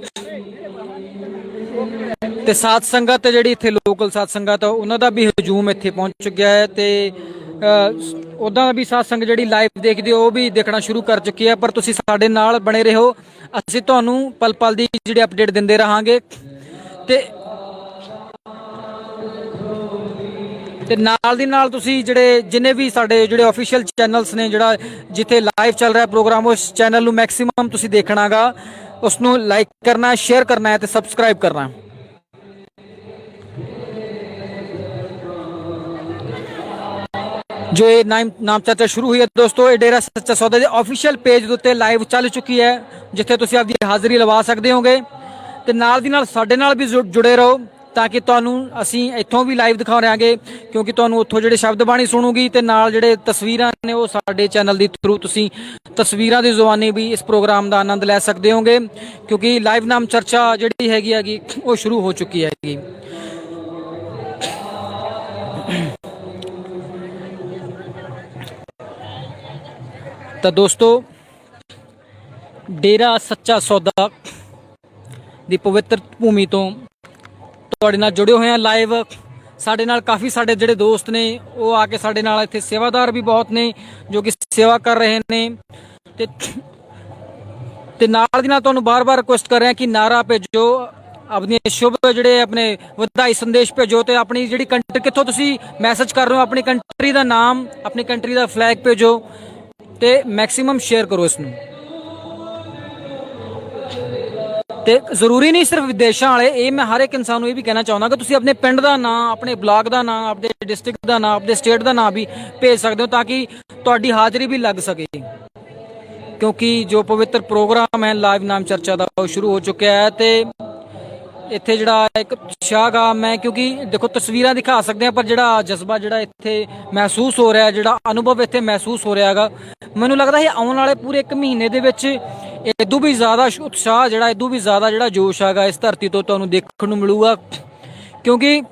Speaker 1: ਤੇ ਸਾਧ ਸੰਗਤ ਜਿਹੜੀ ਇੱਥੇ ਲੋਕਲ ਸਾਧ ਸੰਗਤ ਉਹਨਾਂ ਦਾ ਵੀ ਹਜੂਮ ਇੱਥੇ ਪਹੁੰਚ ਚੁੱਕਿਆ ਹੈ ਤੇ ਉਦਾਂ ਵੀ ਸਾਧ ਸੰਗਤ ਜਿਹੜੀ ਲਾਈਵ ਦੇਖਦੇ ਉਹ ਵੀ ਦੇਖਣਾ ਸ਼ੁਰੂ ਕਰ ਚੁੱਕੀ ਹੈ। ਪਰ ਤੁਸੀਂ ਸਾਡੇ ਨਾਲ ਬਣੇ ਰਹੋ, ਅਸੀਂ ਤੁਹਾਨੂੰ ਪਲ ਪਲ ਦੀ ਜਿਹੜੀ ਅਪਡੇਟ ਦਿੰਦੇ ਰਹਾਂਗੇ ਤੇ ਨਾਲ ਦੀ ਨਾਲ ਤੁਸੀਂ ਜਿਹੜੇ ਜਿੰਨੇ ਵੀ ਸਾਡੇ ਜਿਹੜੇ ਆਫੀਸ਼ੀਅਲ ਚੈਨਲਸ ਨੇ, ਜਿਹੜਾ ਜਿੱਥੇ ਲਾਈਵ ਚੱਲ ਰਿਹਾ ਪ੍ਰੋਗਰਾਮ, ਉਸ ਚੈਨਲ ਨੂੰ ਮੈਕਸਿਮਮ ਤੁਸੀਂ ਦੇਖਣਾਗਾ, ਉਸ ਨੂੰ ਲਾਈਕ ਕਰਨਾ ਹੈ, ਸ਼ੇਅਰ ਕਰਨਾ ਹੈ ਤੇ ਸਬਸਕ੍ਰਾਈਬ ਕਰਨਾ ਹੈ। जो ये नाम चर्चा शुरू हुई है दोस्तों, ये डेरा सच्चा सौदा ਦੇ ਆਫੀਸ਼ੀਅਲ ਪੇਜ ਦੇ ਉੱਤੇ ਲਾਈਵ ਚੱਲ ਚੁੱਕੀ ਹੈ, ਜਿੱਥੇ ਤੁਸੀਂ ਆਪਦੀ ਹਾਜ਼ਰੀ ਲਵਾ ਸਕਦੇ ਹੋਗੇ ਤੇ ਨਾਲ ਦੀ ਨਾਲ ਸਾਡੇ ਨਾਲ ਵੀ ਜੁੜੇ ਰਹੋ ਤਾਂ ਕਿ ਤੁਹਾਨੂੰ ਅਸੀਂ ਇੱਥੋਂ ਵੀ ਲਾਈਵ ਦਿਖਾ ਰਹਾਂਗੇ, ਕਿਉਂਕਿ ਤੁਹਾਨੂੰ ਉੱਥੋਂ ਜਿਹੜੇ ਸ਼ਬਦ ਬਾਣੀ ਸੁਣੂਗੀ ਤੇ ਨਾਲ ਜਿਹੜੇ ਤਸਵੀਰਾਂ ਨੇ ਉਹ ਸਾਡੇ ਚੈਨਲ ਦੀ ਥਰੂ ਤੁਸੀਂ ਤਸਵੀਰਾਂ ਦੀ ਜ਼ੁਬਾਨੀ ਵੀ ਇਸ ਪ੍ਰੋਗਰਾਮ ਦਾ ਆਨੰਦ ਲੈ ਸਕਦੇ ਹੋਗੇ, ਕਿਉਂਕਿ ਲਾਈਵ ਨਾਮ ਚਰਚਾ ਜਿਹੜੀ ਹੈਗੀ ਉਹ ਸ਼ੁਰੂ ਹੋ ਚੁੱਕੀ ਹੈਗੀ। ਤਾਂ ਦੋਸਤੋ ਡੇਰਾ ਸੱਚਾ ਸੌਦਾ ਦੀ ਪਵਿੱਤਰ ਭੂਮੀ ਤੋਂ ਤੁਹਾਡੇ ਨਾਲ ਜੁੜੇ ਹੋਏ ਆ ਲਾਈਵ। ਸਾਡੇ ਨਾਲ ਕਾਫੀ ਸਾਡੇ ਜਿਹੜੇ ਦੋਸਤ ਨੇ ਉਹ ਆ ਕੇ ਸਾਡੇ ਨਾਲ ਇੱਥੇ ਸੇਵਾਦਾਰ ਵੀ ਬਹੁਤ ਨੇ ਜੋ ਕਿ ਸੇਵਾ ਕਰ ਰਹੇ ਨੇ ਤੇ ਨਾਲ ਦੀ ਨਾਲ ਤੁਹਾਨੂੰ ਬਾਰ-ਬਾਰ ਰਿਕੁਐਸਟ ਕਰ ਰਹੇ ਹਾਂ ਕਿ ਨਾਰਾ ਭੇਜੋ, अपने शुभ ਜਿਹੜੇ ਆਪਣੇ ਵਧਾਈ ਸੰਦੇਸ਼ ਭੇਜੋ ਤੇ ਆਪਣੀ ਜਿਹੜੀ ਕੰਟਰੀ ਕਿੱਥੋਂ ਤੁਸੀਂ ਮੈਸੇਜ ਕਰ ਰਹੇ ਹੋ ਆਪਣੀ ਕੰਟਰੀ ਦਾ ਨਾਮ, ਆਪਣੀ ਕੰਟਰੀ ਦਾ ਫਲੈਗ ਭੇਜੋ ਤੇ ਮੈਕਸਿਮਮ ਸ਼ੇਅਰ ਕਰੋ ਇਸ ਨੂੰ। ਤੇ ਜ਼ਰੂਰੀ ਨਹੀਂ ਸਿਰਫ ਵਿਦੇਸ਼ਾਂ ਵਾਲੇ, ਇਹ ਮੈਂ ਹਰ ਇੱਕ ਇਨਸਾਨ ਨੂੰ ਇਹ ਵੀ ਕਹਿਣਾ ਚਾਹੁੰਦਾ ਕਿ ਤੁਸੀਂ ਆਪਣੇ ਪਿੰਡ ਦਾ ਨਾਂ, ਆਪਣੇ ਬਲਾਕ ਦਾ ਨਾਂ, ਆਪਣੇ ਡਿਸਟ੍ਰਿਕਟ ਦਾ ਨਾਂ, ਆਪਣੇ ਸਟੇਟ ਦਾ ਨਾਂ ਵੀ ਭੇਜ ਸਕਦੇ ਹੋ ਤਾਂ ਕਿ ਤੁਹਾਡੀ ਹਾਜ਼ਰੀ ਵੀ ਲੱਗ ਸਕੇ। ਕਿਉਂਕਿ ਜੋ ਪਵਿੱਤਰ ਪ੍ਰੋਗਰਾਮ ਹੈ ਲਾਈਵ ਨਾਮ ਚਰਚਾ ਦਾ ਉਹ ਸ਼ੁਰੂ ਹੋ ਚੁੱਕਿਆ ਹੈ ਤੇ ਇੱਥੇ ਜਿਹੜਾ ਇੱਕ ਉਤਸ਼ਾਹ ਆ, ਮੈਂ ਕਿਉਂਕਿ ਦੇਖੋ ਤਸਵੀਰਾਂ ਦਿਖਾ ਸਕਦੇ ਆ ਪਰ ਜਿਹੜਾ ਜਜ਼ਬਾ ਜਿਹੜਾ ਇੱਥੇ ਮਹਿਸੂਸ ਹੋ ਰਿਹਾ, ਜਿਹੜਾ ਅਨੁਭਵ ਇੱਥੇ ਮਹਿਸੂਸ ਹੋ ਰਿਹਾ ਹੈਗਾ, ਮੈਨੂੰ ਲੱਗਦਾ ਹੈ ਆਉਣ ਵਾਲੇ ਪੂਰੇ 1 ਮਹੀਨੇ ਦੇ ਵਿੱਚ ਇਦੋਂ ਵੀ ਜ਼ਿਆਦਾ ਉਤਸ਼ਾਹ ਜਿਹੜਾ, ਇਦੋਂ ਵੀ ਜ਼ਿਆਦਾ ਜਿਹੜਾ ਜੋਸ਼ ਹੈਗਾ ਇਸ ਧਰਤੀ ਤੋਂ ਤੁਹਾਨੂੰ ਦੇਖਣ ਨੂੰ ਮਿਲੂਗਾ। ਕਿਉਂਕਿ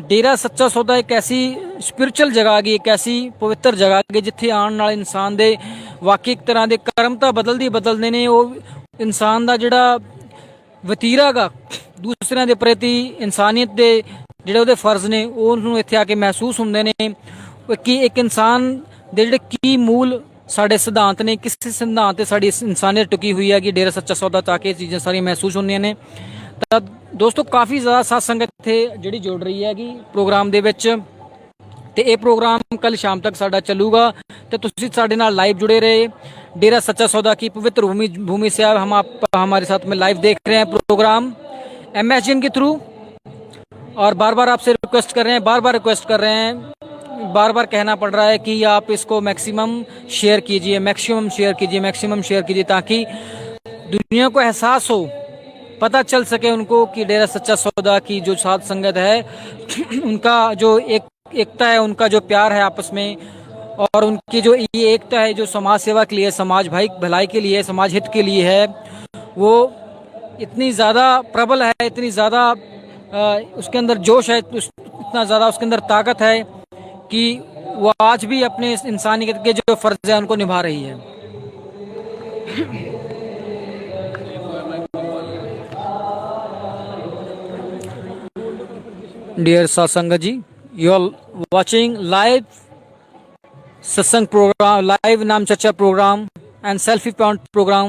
Speaker 1: ਡੇਰਾ ਸੱਚਾ ਸੌਦਾ ਇੱਕ ਐਸੀ ਸਪਿਰਿਚੁਅਲ ਜਗ੍ਹਾ ਹੈਗੀ, ਇੱਕ ਐਸੀ ਪਵਿੱਤਰ ਜਗ੍ਹਾ ਹੈਗੀ ਜਿੱਥੇ ਆਉਣ ਨਾਲ ਇਨਸਾਨ ਦੇ ਵਾਕਈ ਇੱਕ ਤਰ੍ਹਾਂ ਦੇ ਕਰਮ ਤਾਂ ਬਦਲਦੇ ਨੇ। ਉਹ ਇਨਸਾਨ ਦਾ ਜਿਹੜਾ ਵਤੀਰਾ ਗਾ ਦੂਸਰਿਆਂ ਦੇ ਪ੍ਰਤੀ, ਇਨਸਾਨੀਅਤ ਦੇ ਜਿਹੜੇ ਉਹਦੇ ਫਰਜ਼ ਨੇ ਉਹਨੂੰ ਇੱਥੇ ਆ ਕੇ ਮਹਿਸੂਸ ਹੁੰਦੇ ਨੇ ਕਿ ਇੱਕ ਇਨਸਾਨ ਦੇ ਜਿਹੜੇ ਕੀ ਮੂਲ ਸਾਡੇ ਸਿਧਾਂਤ ਨੇ, ਕਿਸ ਸਿਧਾਂਤ ਤੇ ਸਾਡੀ ਇਨਸਾਨੀਅਤ ਟੁਕੀ ਹੋਈ ਹੈ ਕਿ ਡੇਰਾ ਸੱਚਾ ਸੌਦਾ ਤਾਂ ਕਿ ਇਹ ਚੀਜ਼ਾਂ ਸਾਰੀਆਂ ਮਹਿਸੂਸ ਹੁੰਦੀਆਂ ਨੇ। ਤਾਂ ਦੋਸਤੋ ਕਾਫੀ ਜ਼ਿਆਦਾ ਸਾਧ ਸੰਗਤ ਇੱਥੇ ਜਿਹੜੀ ਜੁੜ ਰਹੀ ਹੈਗੀ ਪ੍ਰੋਗਰਾਮ ਦੇ ਵਿੱਚ ਤੇ ਇਹ ਪ੍ਰੋਗਰਾਮ ਕੱਲ ਸ਼ਾਮ ਤੱਕ ਸਾਡਾ ਚੱਲੂਗਾ ਤੇ ਤੁਸੀਂ ਸਾਡੇ ਨਾਲ ਲਾइव जुड़े रहे। डेरा सच्चा सौदा की पवित्र भूमि से हम आप हमारे साथ में लाइव देख रहे हैं प्रोग्राम MSGN के थ्रू और बार बार आपसे रिक्वेस्ट कर रहे हैं, बार बार कहना पड़ रहा है कि आप इसको मैक्सिमम शेयर कीजिए ताकि दुनिया को एहसास हो, पता चल सके उनको कि डेरा सच्चा सौदा की जो साध संगत है उनका जो एकता है, उनका जो प्यार है आपस में और उनकी जो ये एकता है जो समाज सेवा के लिए, समाज भलाई के लिए, समाज हित के लिए है, वो इतनी ज़्यादा प्रबल है, इतनी ज़्यादा उसके अंदर जोश है, इतना ज़्यादा उसके अंदर ताकत है कि वो आज भी अपने इंसानियत के जो फ़र्ज़ है उनको निभा रही है। डियर सत्संग जी, यू आर वाचिंग लाइव सत्संग प्रोग्राम, लाइव नाम चर्चा programme and selfie point program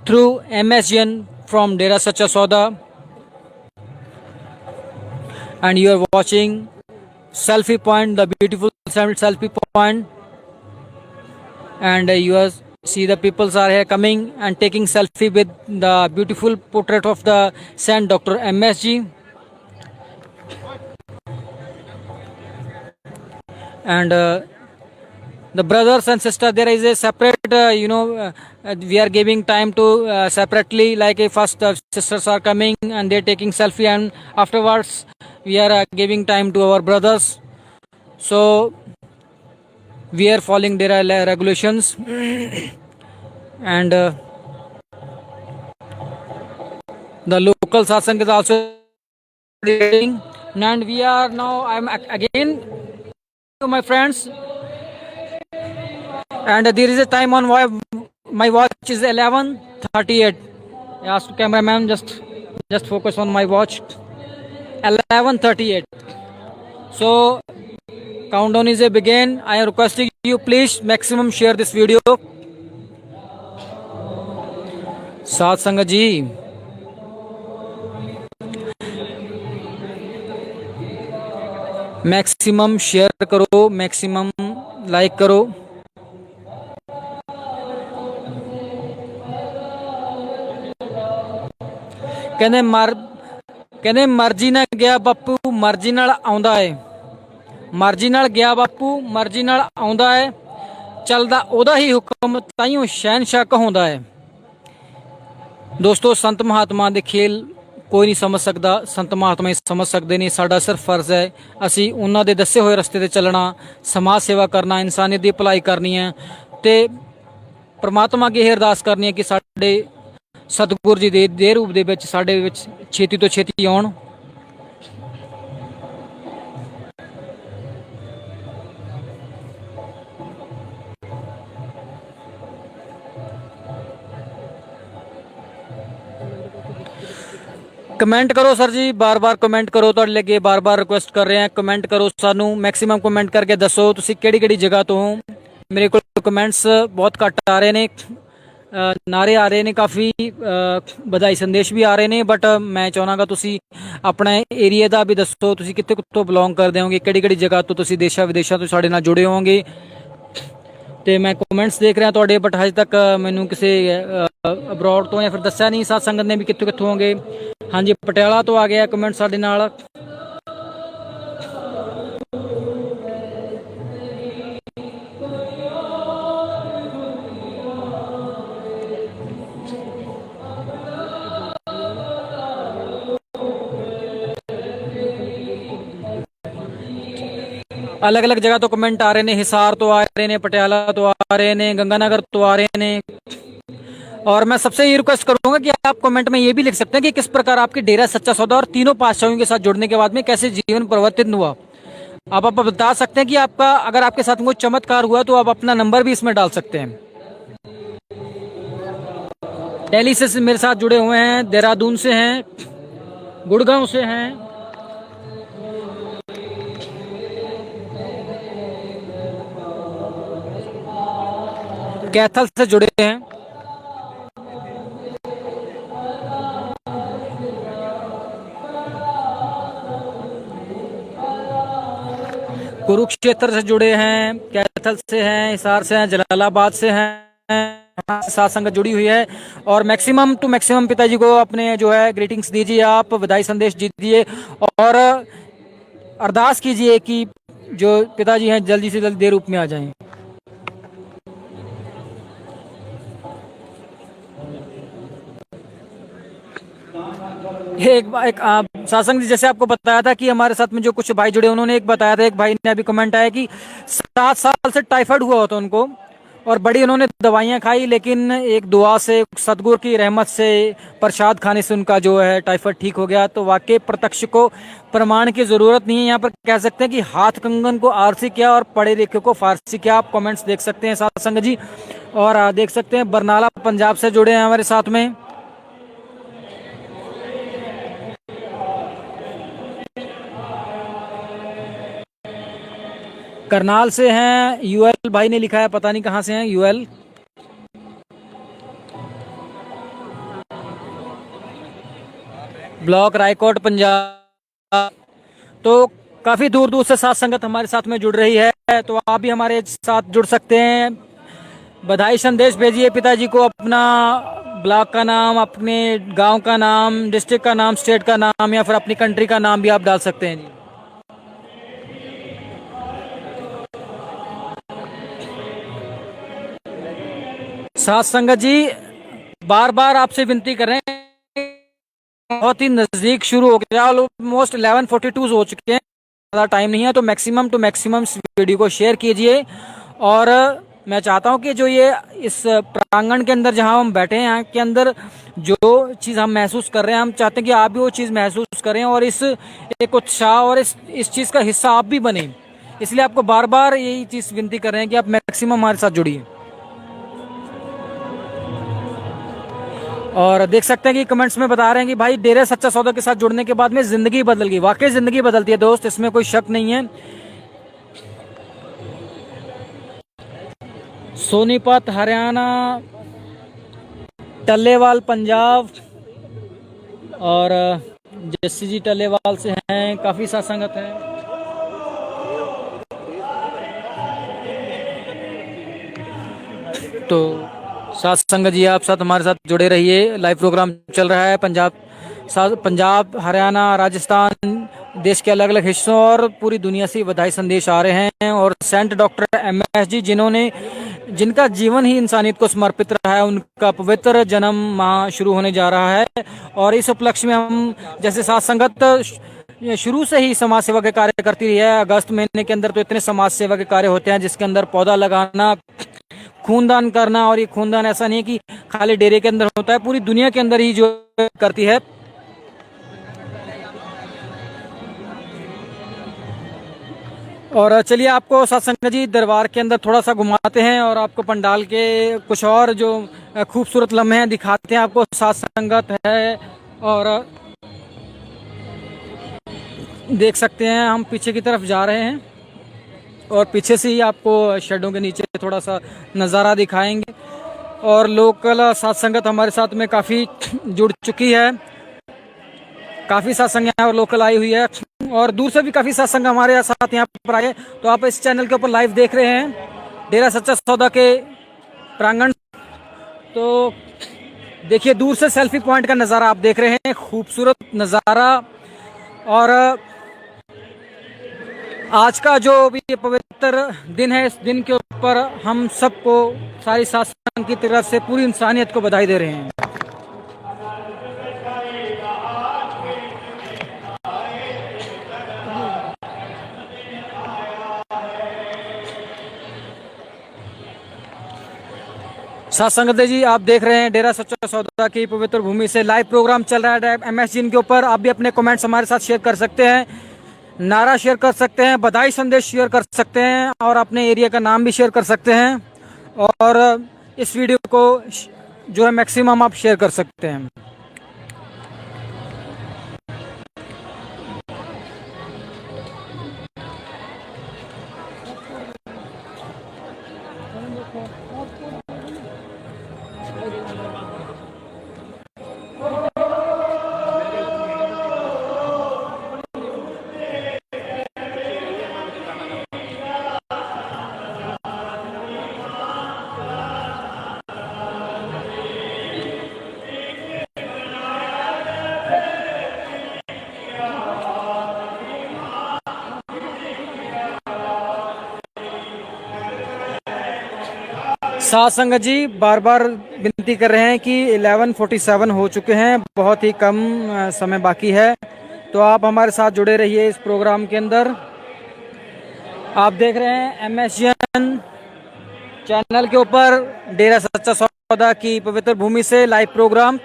Speaker 1: through MSGN from Dera Sacha Sauda, and you are watching selfie point, the beautiful selfie point, and you are see the peoples are here coming and taking selfie with the beautiful portrait of the saint Dr. MSG, and the brothers and sisters, there is a separate we are giving time to separately, like first the sisters are coming and they're taking selfie and afterwards we are giving time to our brothers. So we are following their regulations and the local satsang is also reading, and we are now, I am again my friends, and there is a time on my watch is 11:38. I asked cameraman just focus on my watch. 11:38. So countdown is a begin. I am requesting you please maximum share this video. साथ संगत जी, मैक्सिमम शेयर करो, मैक्सिमम लाइक करो। ਕਹਿੰਦੇ ਮਰਜ਼ੀ ਨਾਲ ਗਿਆ ਬਾਪੂ ਮਰਜ਼ੀ ਨਾਲ ਆਉਂਦਾ ਏ, ਮਰਜ਼ੀ ਨਾਲ ਗਿਆ ਬਾਪੂ ਮਰਜ਼ੀ ਨਾਲ ਆਉਂਦਾ ਏ, ਚੱਲਦਾ ਉਹਦਾ ਹੀ ਹੁਕਮ ਤਾਈਓ ਸ਼ਹਿਨशाह ਕਹਾਉਂਦਾ ਏ। ਦੋਸਤੋ ਸੰਤ ਮਹਾਤਮਾ ਦੇ ਖੇਲ ਕੋਈ ਨਹੀਂ ਸਮਝ ਸਕਦਾ, ਸੰਤ ਮਹਾਤਮਾ ਹੀ ਸਮਝ ਸਕਦੇ ਨੇ। ਸਾਡਾ ਸਿਰਫ ਫਰਜ਼ ਹੈ ਅਸੀਂ ਉਹਨਾਂ ਦੇ ਦੱਸੇ ਹੋਏ ਰਸਤੇ ਤੇ ਚੱਲਣਾ, ਸਮਾਜ ਸੇਵਾ ਕਰਨਾ, ਇਨਸਾਨੀਅਤ ਦੀ ਭਲਾਈ ਕਰਨੀ ਹੈ ਤੇ ਪ੍ਰਮਾਤਮਾ ਅੱਗੇ ਇਹ ਅਰਦਾਸ ਕਰਨੀ ਹੈ ਕਿ ਸਾਡੇ ਸਤਿਗੁਰ ਜੀ ਦੇ ਰੂਪ ਦੇ ਵਿੱਚ ਸਾਡੇ ਵਿੱਚ ਛੇਤੀ ਤੋਂ ਛੇਤੀ ਆਉਣ। कमेंट करो सर जी, बार बार कमेंट करो, ਤੁਹਾਡੇ ਲੱਗੇ ਬਾਰ ਬਾਰ ਰਿਕੁਐਸਟ ਕਰ ਰਹੇ ਹਾਂ ਕਮੈਂਟ ਕਰੋ, ਸਾਨੂੰ ਮੈਕਸਿਮਮ ਕਮੈਂਟ ਕਰਕੇ ਦੱਸੋ ਤੁਸੀਂ ਕਿਹੜੀ ਜਗ੍ਹਾ ਤੋਂ ਹੋ। ਮੇਰੇ ਕੋਲ ਕਮੈਂਟਸ ਬਹੁਤ ਘੱਟ ਆ ਰਹੇ ਨੇ, ਨਾਰੇ ਆ ਰਹੇ ਨੇ, ਕਾਫੀ ਵਧਾਈ ਸੰਦੇਸ਼ ਵੀ ਆ ਰਹੇ ਨੇ, ਬਟ ਮੈਂ ਚਾਹਨਾਗਾ ਤੁਸੀਂ ਆਪਣਾ ਏਰੀਆ ਦਾ ਵੀ ਦੱਸੋ, ਤੁਸੀਂ ਕਿੱਥੋਂ ਬਿਲੋਂਗ ਕਰਦੇ ਹੋਗੇ, ਕਿਹੜੀ ਜਗ੍ਹਾ ਤੋਂ ਤੁਸੀਂ ਦੇਸ਼ਾਂ ਵਿਦੇਸ਼ਾਂ ਤੋਂ ਸਾਡੇ ਨਾਲ ਜੁੜੇ ਹੋਵੋਗੇ। ਤੇ ਮੈਂ ਕਮੈਂਟਸ ਦੇਖ ਰਿਹਾ ਤੁਹਾਡੇ, ਬਟ ਹਜੇ ਤੱਕ ਮੈਨੂੰ ਕਿਸੇ ਅਬਰੋਡ ਤੋਂ ਜਾਂ ਫਿਰ ਦੱਸਿਆ ਨਹੀਂ ਸਾਧ ਸੰਗਤ ਨੇ ਵੀ ਕਿੱਥੋਂ ਕਿੱਥੋਂ ਹੋਗੇ। ਹਾਂਜੀ, ਪਟਿਆਲਾ ਤੋਂ ਆ ਗਿਆ ਕਮੈਂਟ ਸਾਡੇ ਨਾਲ। अलग अलग जगह तो कमेंट आ रहे ने, हिसार तो आ रहे ने, पटियाला तो आ रहे ने, गंगानगर तो आ रहे ने। और मैं सबसे ये रिक्वेस्ट करूंगा कि आप कमेंट में ये भी लिख सकते हैं कि किस प्रकार आपके डेरा सच्चा सौदा और तीनों पातशाहों के साथ जुड़ने के बाद में कैसे जीवन परिवर्तित हुआ। आप बता सकते हैं कि आपका, अगर आपके साथ कोई चमत्कार हुआ तो आप अपना नंबर भी इसमें डाल सकते हैं। दिल्ली से मेरे साथ जुड़े हुए हैं, देहरादून से हैं, गुड़गांव से हैं, कैथल से जुड़े हैं, कुरुक्षेत्र से जुड़े हैं, कैथल से हैं, हिसार से हैं, जलालाबाद से हैं, साथ संगत जुड़ी हुई है। और मैक्सिमम टू मैक्सिमम पिताजी को अपने जो है ग्रीटिंग्स दीजिए, आप बधाई संदेश दीजिए और अरदास कीजिए कि जो पिताजी हैं जल्दी से जल्दी देह रूप में आ जाएं। एक सासंग जी, जैसे आपको बताया था कि हमारे साथ में जो कुछ भाई जुड़े, उन्होंने एक बताया था, एक भाई ने अभी कमेंट आया कि 7 साल से टाइफाइड हुआ होता उनको और बड़ी उन्होंने दवाइयां खाई, लेकिन एक दुआ से, सतगुरु की रहमत से, प्रसाद खाने से उनका जो है टाइफाइड ठीक हो गया। तो वाकई प्रत्यक्ष को प्रमाण की जरूरत नहीं है, यहाँ पर कह सकते हैं कि हाथ कंगन को आरसी किया और पढ़े लिखे को फारसी किया। आप कमेंट्स देख सकते हैं सासंग जी। और देख सकते हैं बरनाला पंजाब से जुड़े हैं हमारे साथ में, करनाल से हैं, यूएल भाई ने लिखा है, पता नहीं कहां से हैं यूएल। ब्लॉक रायकोट पंजाब। तो काफी दूर दूर से साथ संगत हमारे साथ में जुड़ रही है, तो आप भी हमारे साथ जुड़ सकते हैं। बधाई संदेश भेजिए पिताजी को, अपना ब्लॉक का नाम, अपने गांव का नाम, डिस्ट्रिक्ट का नाम, स्टेट का नाम या फिर अपनी कंट्री का नाम भी आप डाल सकते हैं जी। साथ संगत जी, बार बार आपसे विनती कर रहे हैं, बहुत ही नजदीक शुरू हो गया, ऑलमोस्ट 11:42 हो चुके हैं, ज़्यादा टाइम नहीं है, तो मैक्सिमम टू मैक्सिमम वीडियो को शेयर कीजिए। और मैं चाहता हूं कि जो ये इस प्रांगण के अंदर जहां हम बैठे हैं, यहाँ के अंदर जो चीज़ हम महसूस कर रहे हैं, हम चाहते हैं कि आप भी वो चीज़ महसूस करें और इस एक उत्साह और इस चीज़ का हिस्सा आप भी बने। इसलिए आपको बार बार यही चीज़ विनती कर रहे हैं कि आप मैक्सिमम हमारे साथ जुड़िए। और देख सकते हैं कि कमेंट्स में बता रहे हैं कि भाई डेरा सच्चा सौदा के साथ जुड़ने के बाद में जिंदगी बदल गई। वाकई जिंदगी बदलती है दोस्त, इसमें कोई शक नहीं है। सोनीपत हरियाणा, टल्लेवाल पंजाब और जस्सी जी टल्लेवाल से हैं, काफी साथ संगत है। तो साथ संगत जी, आप साथ हमारे साथ जुड़े रहिए। लाइव प्रोग्राम चल रहा है पंजाब, हरियाणा, राजस्थान, देश के अलग अलग हिस्सों और पूरी दुनिया से बधाई संदेश आ रहे हैं। और सेंट डॉक्टर MS जी, जिनका जीवन ही इंसानियत को समर्पित रहा है, उनका पवित्र जन्म माह शुरू होने जा रहा है। और इस उपलक्ष्य में हम जैसे साथ संगत शुरू से ही समाज सेवा के कार्य करती रही है। अगस्त महीने के अंदर तो इतने समाज सेवा के कार्य होते हैं जिसके अंदर पौधा लगाना, खूनदान करना, और ये खूनदान ऐसा नहीं है कि खाली डेरे के अंदर होता है, पूरी दुनिया के अंदर ही जो करती है। और चलिए आपको सत्संग जी दरबार के अंदर थोड़ा सा घुमाते हैं और आपको पंडाल के कुछ और जो खूबसूरत लम्हे हैं दिखाते हैं। आपको साथ संगत है और देख सकते हैं हम पीछे की तरफ जा रहे हैं और पीछे से ही आपको शेडों के नीचे थोड़ा सा नज़ारा दिखाएंगे। और लोकल साथ संगत हमारे साथ में काफ़ी जुड़ चुकी है, काफ़ी सत्संग यहाँ और लोकल आई हुई है और दूर से भी काफ़ी सत्संग हमारे साथ यहाँ पर आए। तो आप इस चैनल के ऊपर लाइव देख रहे हैं, डेरा सच्चा सौदा के प्रांगण। तो देखिए दूर से सेल्फी पॉइंट का नज़ारा आप देख रहे हैं, खूबसूरत नज़ारा। और आज का जो भी ये पवित्र दिन है, इस दिन के ऊपर हम सबको सारी साथ संगत की तरफ से पूरी इंसानियत को बधाई दे रहे हैं। साथ संगत जी, आप देख रहे हैं डेरा सच्चा सौदा की पवित्र भूमि से लाइव प्रोग्राम चल रहा है MSG इनके ऊपर। आप भी अपने कमेंट्स हमारे साथ शेयर कर सकते हैं, नारा शेयर कर सकते हैं, बधाई संदेश शेयर कर सकते हैं और अपने एरिया का नाम भी शेयर कर सकते हैं। और इस वीडियो को जो है मैक्सिमम आप शेयर कर सकते हैं। साथ संगत जी बार बार विनती कर रहे हैं कि 11:47 हो चुके हैं, बहुत ही कम समय बाकी है। तो आप हमारे साथ जुड़े रहिए इस प्रोग्राम के अंदर। आप देख रहे हैं MSG चैनल के ऊपर डेरा सच्चा सौदा की पवित्र भूमि से लाइव प्रोग्राम।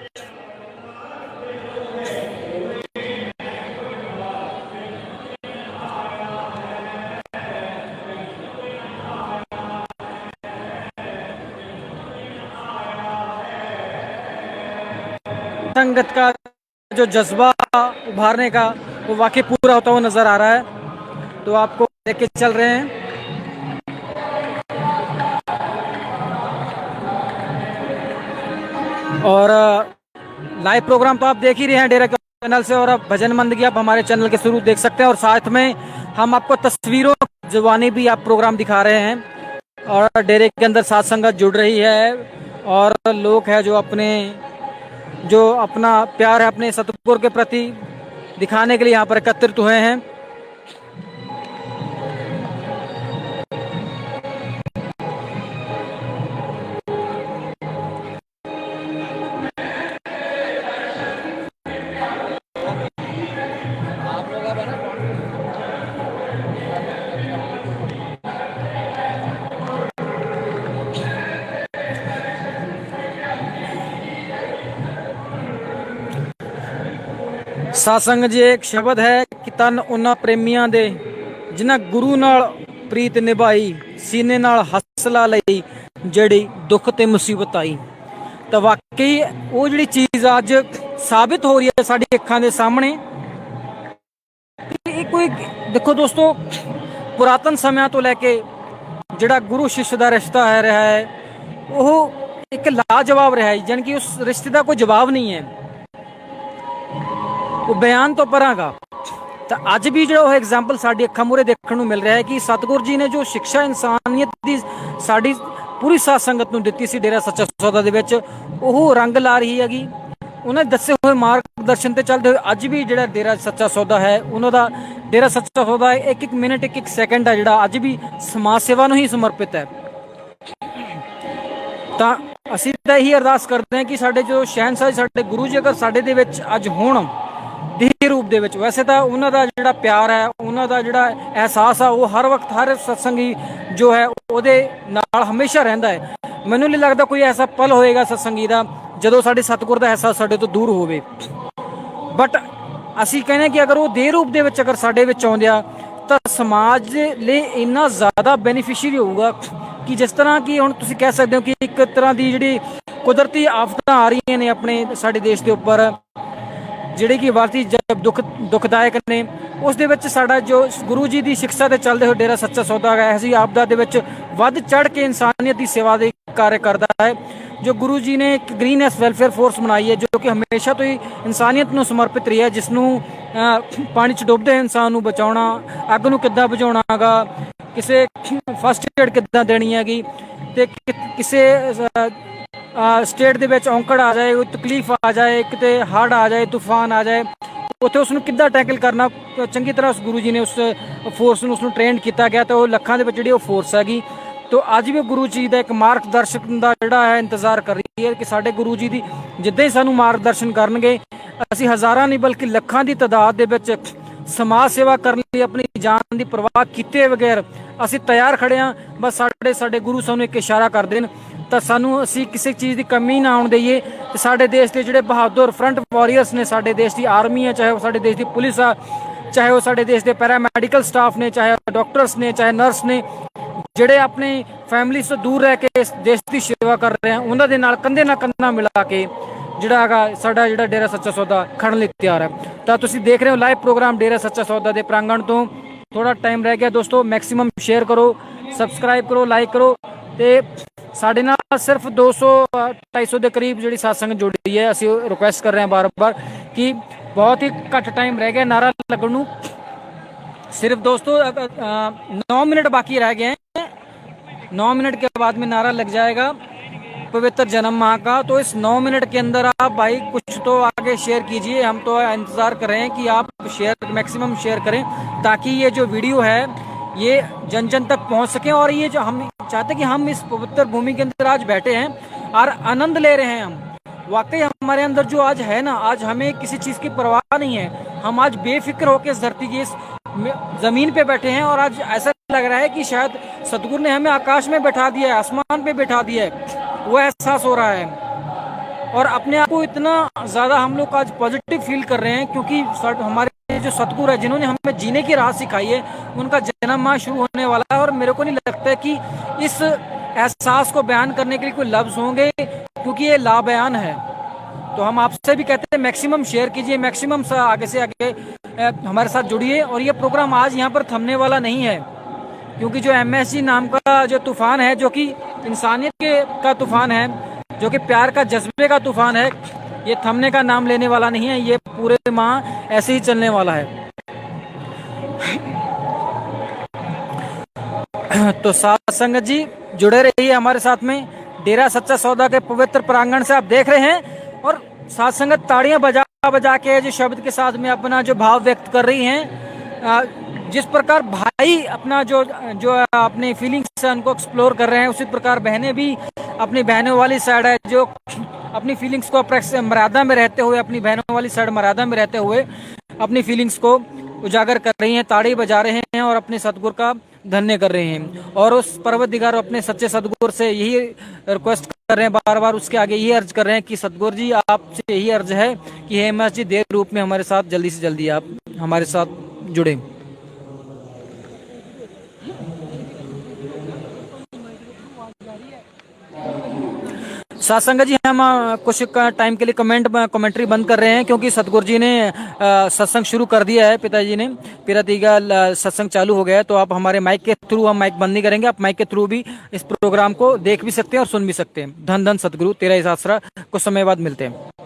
Speaker 1: संगत का जो जज्बा उभारने का वो वाकई पूरा होता हुआ नजर आ रहा है। तो आपको लेके चल रहे हैं। और लाइव प्रोग्राम तो आप देख ही रहे हैं डेरा के चैनल से, और अब भजन मंद की आप हमारे चैनल के थ्रू देख सकते हैं। और साथ में हम आपको तस्वीरों जवानी भी आप प्रोग्राम दिखा रहे हैं। और डेरे के अंदर साथ संगत जुड़ रही है और लोग हैं जो अपना प्यार है अपने सतगुरु के प्रति दिखाने के लिए यहाँ पर एकत्रित हुए हैं। साथ संगत जी एक शब्द है कि तन उन्हां प्रेमियां दे जिन्हां गुरु नाल प्रीत निभाई, सीने नाल हौसला लई ਜਿਹੜੀ दुख ते मुसीबत आई। तो वाकई वो जी चीज़ अज साबित हो रही है साडी अखां दे सामने। कोई देखो दोस्तों, पुरातन समय तो लैके जिहड़ा गुरु शिष्य का रिश्ता है रहा है वो एक लाजवाब रहा है, यानी कि उस रिश्ते का कोई जवाब नहीं है, वो बयान तो परागा। तो अज भी जो एग्जाम्पल साडी अखां मूहरे देखने को मिल रहा है कि सतगुरु जी ने जो शिक्षा इंसानियत की साडी पूरी साथ संगत नूं दित्ती सी डेरा सच्चा सौदा दे विच, ओह रंग ला रही हैगी। उन्हें दसे हुए मार्गदर्शन ते चलते हुए अज भी जिहड़ा डेरा सच्चा सौदा है उन्हों दा डेरा सच्चा सौदा एक एक मिनट एक एक सैकेंड है जिहड़ा अज भी समाज सेवा नूं ही समर्पित है। तो असीं तां यही अरदास करते हैं कि साडे जो शहनशाह साडे गुरु जी अगर साडे दे विच अज होण देह रूप दे विच, वैसे तो उन्हों का जिहड़ा प्यार है उन्हों का जिहड़ा एहसास है वो हर वक्त हर सत्संगी जो है उहदे नाल हमेशा रहिंदा है। मैनूं नहीं लगता कोई ऐसा पल होएगा सत्संगी का जदों साडे सतगुर दा एहसास साडे तो दूर होवे। बट असीं कहने कि अगर वो देह रूप दे विच अगर साडे विच आउंदे आ तां समाज लई इन्ना ज़्यादा बेनीफिशियरी होऊगा कि जिस तरह कि हुण तुसीं कह सकदे हो कि एक तरह की जिहड़ी कुदरती आफतां आ रही ने अपने साडे देश के उपर जिहड़ी कि वाकई जब दुखदायक ने, उस दे विच साडा जो गुरु जी की शिक्षा से चलते हुए डेरा सच्चा सौदा है ऐसी आपदा दे विच वध चढ़ के इंसानियत की सेवा के कार्य करता है। जो गुरु जी ने एक ग्रीनएस वेलफेयर फोर्स बनाई है जो कि हमेशा तो ही इंसानियत नूं समर्पित रही है, जिसनों पानी च डुबदे इंसान नूं बचाउणा, अग नूं किद्दां बुझाउणा गा, ਕਿਸੇ ਫਸਟ ਏਡ ਕਿੱਦਾਂ ਦੇਣੀ ਹੈਗੀ, ਤੇ ਕਿਸੇ ਸਟੇਟ ਦੇ ਵਿੱਚ ਔਂਕੜ ਆ ਜਾਏ, ਕੋਈ ਤਕਲੀਫ ਆ ਜਾਏ, ਕਿਤੇ ਹੜ੍ਹ ਆ ਜਾਏ, ਤੂਫਾਨ ਆ ਜਾਏ, ਉੱਥੇ ਉਸ ਨੂੰ ਕਿੱਦਾਂ ਟੈਕਲ ਕਰਨਾ, ਚੰਗੀ ਤਰ੍ਹਾਂ ਉਸ ਗੁਰੂ ਜੀ ਨੇ ਉਸ ਫੋਰਸ ਨੂੰ, ਉਸ ਨੂੰ ਟ੍ਰੇਨ ਕੀਤਾ ਗਿਆ, ਤੇ ਉਹ ਲੱਖਾਂ ਦੇ ਵਿੱਚ ਜਿਹੜੀ ਉਹ ਫੋਰਸ ਹੈਗੀ। ਤੋ ਅੱਜ ਵੀ ਗੁਰੂ ਜੀ ਦਾ ਇੱਕ ਮਾਰਗਦਰਸ਼ਨ ਦਾ ਜਿਹੜਾ ਹੈ ਇੰਤਜ਼ਾਰ ਕਰ ਰਹੀ ਹੈ ਕਿ ਸਾਡੇ ਗੁਰੂ ਜੀ ਦੀ ਜਿੱਦਾਂ ਹੀ ਸਾਨੂੰ ਮਾਰਗਦਰਸ਼ਨ ਕਰਨਗੇ, ਅਸੀਂ ਹਜ਼ਾਰਾਂ ਨਹੀਂ ਬਲਕਿ ਲੱਖਾਂ ਦੀ ਤਾਦਾਦ ਦੇ ਵਿੱਚ ਸਮਾਜ ਸੇਵਾ ਕਰਨ ਲਈ ਆਪਣੀ ਜਾਨ ਦੀ ਪਰਵਾਹ ਕੀਤੇ ਬਗੈਰ ਅਸੀਂ ਤਿਆਰ ਖੜੇ ਹਾਂ। ਬਸ ਸਾਡੇ ਗੁਰੂ ਸਾਨੂੰ ਇੱਕ ਇਸ਼ਾਰਾ ਕਰ ਦੇਣ ਤਾਂ ਸਾਨੂੰ, ਅਸੀਂ ਕਿਸੇ ਚੀਜ਼ ਦੀ ਕਮੀ ਨਾ ਆਉਣ ਦਈਏ। ਤੇ ਸਾਡੇ ਦੇਸ਼ ਦੇ ਜਿਹੜੇ ਬਹਾਦਰ ਫਰੰਟ ਵਾਰੀਅਰਸ ਨੇ, ਸਾਡੇ ਦੇਸ਼ ਦੀ ਆਰਮੀ ਹੈ, ਚਾਹੇ ਉਹ ਸਾਡੇ ਦੇਸ਼ ਦੀ ਪੁਲਿਸ ਆ, ਚਾਹੇ ਉਹ ਸਾਡੇ ਦੇਸ਼ ਦੇ ਪੈਰਾਮੈਡੀਕਲ ਸਟਾਫ ਨੇ, ਚਾਹੇ ਡਾਕਟਰਸ ਨੇ, ਚਾਹੇ ਨਰਸ ਨੇ, ਜਿਹੜੇ ਆਪਣੀ ਫੈਮਿਲੀ ਤੋਂ ਦੂਰ ਰਹਿ ਕੇ ਇਸ ਦੇਸ਼ ਦੀ ਸੇਵਾ ਕਰ ਰਹੇ ਆ, ਉਹਨਾਂ ਦੇ ਨਾਲ ਕੰਧੇ ਨਾਲ ਕੰਧਾ ਮਿਲਾ ਕੇ ਜਿਹੜਾ ਹੈਗਾ ਸਾਡਾ ਜਿਹੜਾ ਡੇਰਾ ਸੱਚਾ ਸੌਦਾ ਖੜਨ ਲਈ ਤਿਆਰ ਹੈ। ਤਾਂ ਤੁਸੀਂ ਦੇਖ ਰਹੇ ਹੋ ਲਾਈਵ ਪ੍ਰੋਗਰਾਮ ਡੇਰਾ ਸੱਚਾ ਸੌਦਾ ਦੇ ਪ੍ਰਾਂਗਣ ਤੋਂ। ਥੋੜਾ ਟਾਈਮ ਰਹਿ ਗਿਆ ਦੋਸਤੋ, ਮੈਕਸਿਮਮ ਸ਼ੇਅਰ ਕਰੋ, ਸਬਸਕ੍ਰਾਈਬ ਕਰੋ, ਲਾਈਕ ਕਰੋ। ਤੇ ਸਾਡੇ ਨਾਲ ਸਿਰਫ 200-250 ਦੇ ਕਰੀਬ ਜਿਹੜੀ satsang ਜੁੜੀ ਹੈ। ਅਸੀਂ ਰਿਕੁਐਸਟ ਕਰ ਰਹੇ ਹਾਂ ਬਾਰ-ਬਾਰ ਕਿ बहुत ही घट टाइम रह गया नारा लगन नू। सिर्फ दोस्तों 9 मिनट बाकी रह गए हैं, 9 मिनट के बाद में नारा लग जाएगा पवित्र जन्म माह का। तो इस 9 मिनट के अंदर आप भाई कुछ तो आगे शेयर कीजिए, हम तो इंतज़ार कर रहे हैं कि आप शेयर मैक्सिमम शेयर करें ताकि ये जो वीडियो है ये जन जन तक पहुंच सके। और ये जो हम चाहते हैं कि हम इस पवित्र भूमि के अंदर आज बैठे हैं और आनंद ले रहे हैं। हम वाकई हमारे अंदर जो आज है ना, आज हमें किसी चीज़ की परवाह नहीं है। हम आज बेफिक्र होकर इस धरती की इस ज़मीन पे बैठे हैं और आज ऐसा लग रहा है कि शायद सतगुरु ने हमें आकाश में बैठा दिया है, आसमान पे बैठा दिया है, वो एहसास हो रहा है। और अपने आप को इतना ज़्यादा हम लोग आज पॉजिटिव फील कर रहे हैं क्योंकि हमारे जो सतगुरु है जिन्होंने हमें जीने की राह सिखाई है, उनका जन्म माह शुरू होने वाला है। और मेरे को नहीं लगता है कि इस एहसास को बयान करने के लिए कोई लफ्ज़ होंगे क्योंकि ये लाबयान है। तो हम आपसे भी कहते हैं मैक्सिमम शेयर कीजिए, मैक्सिमम आगे से आगे हमारे साथ जुड़िए। और ये प्रोग्राम आज यहाँ पर थमने वाला नहीं है क्योंकि जो MSG नाम का जो तूफ़ान है, जो कि इंसानियत का तूफ़ान है, जो कि प्यार का जज्बे का तूफ़ान है, ये थमने का नाम लेने वाला नहीं है। ये पूरे माह ऐसे ही चलने वाला है। तो साथ संगत जी जुड़े रहिए हमारे साथ में। डेरा सच्चा सौदा के पवित्र प्रांगण से आप देख रहे हैं और साथ संगत ताड़ियां बजा बजा के जो शब्द के साथ में अपना जो भाव व्यक्त कर रही हैं। जिस प्रकार भाई अपना जो अपनी फीलिंग्स है उनको एक्सप्लोर कर रहे हैं, उसी प्रकार बहनें भी अपनी बहनों वाली साइड है जो अपनी फीलिंग्स को मर्यादा में रहते हुए, अपनी बहनों वाली साइड मर्यादा में रहते हुए अपनी फीलिंग्स को उजागर कर रही हैं, ताड़ी बजा रहे हैं और अपने सतगुरु का धन्य कर रहे हैं। और उस परवतदिगार अपने सच्चे सतगुरु से यही रिक्वेस्ट कर रहे हैं, बार बार उसके आगे यही अर्ज कर रहे हैं कि सतगुरु जी आपसे यही अर्ज है कि हे MS जी देव रूप में हमारे साथ जल्दी से जल्दी आप हमारे साथ जुड़े। सत्संग जी हम कुछ टाइम के लिए कमेंट्री बंद कर रहे हैं क्योंकि सतगुरु जी ने सत्संग शुरू कर दिया है। पिताजी ने पिराती का सत्संग चालू हो गया है। तो आप हमारे माइक के थ्रू, हम माइक बंद नहीं करेंगे, आप माइक के थ्रू भी इस प्रोग्राम को देख भी सकते हैं और सुन भी सकते हैं। धन धन सतगुरु तेरा इस आसरा। कुछ समय बाद मिलते हैं।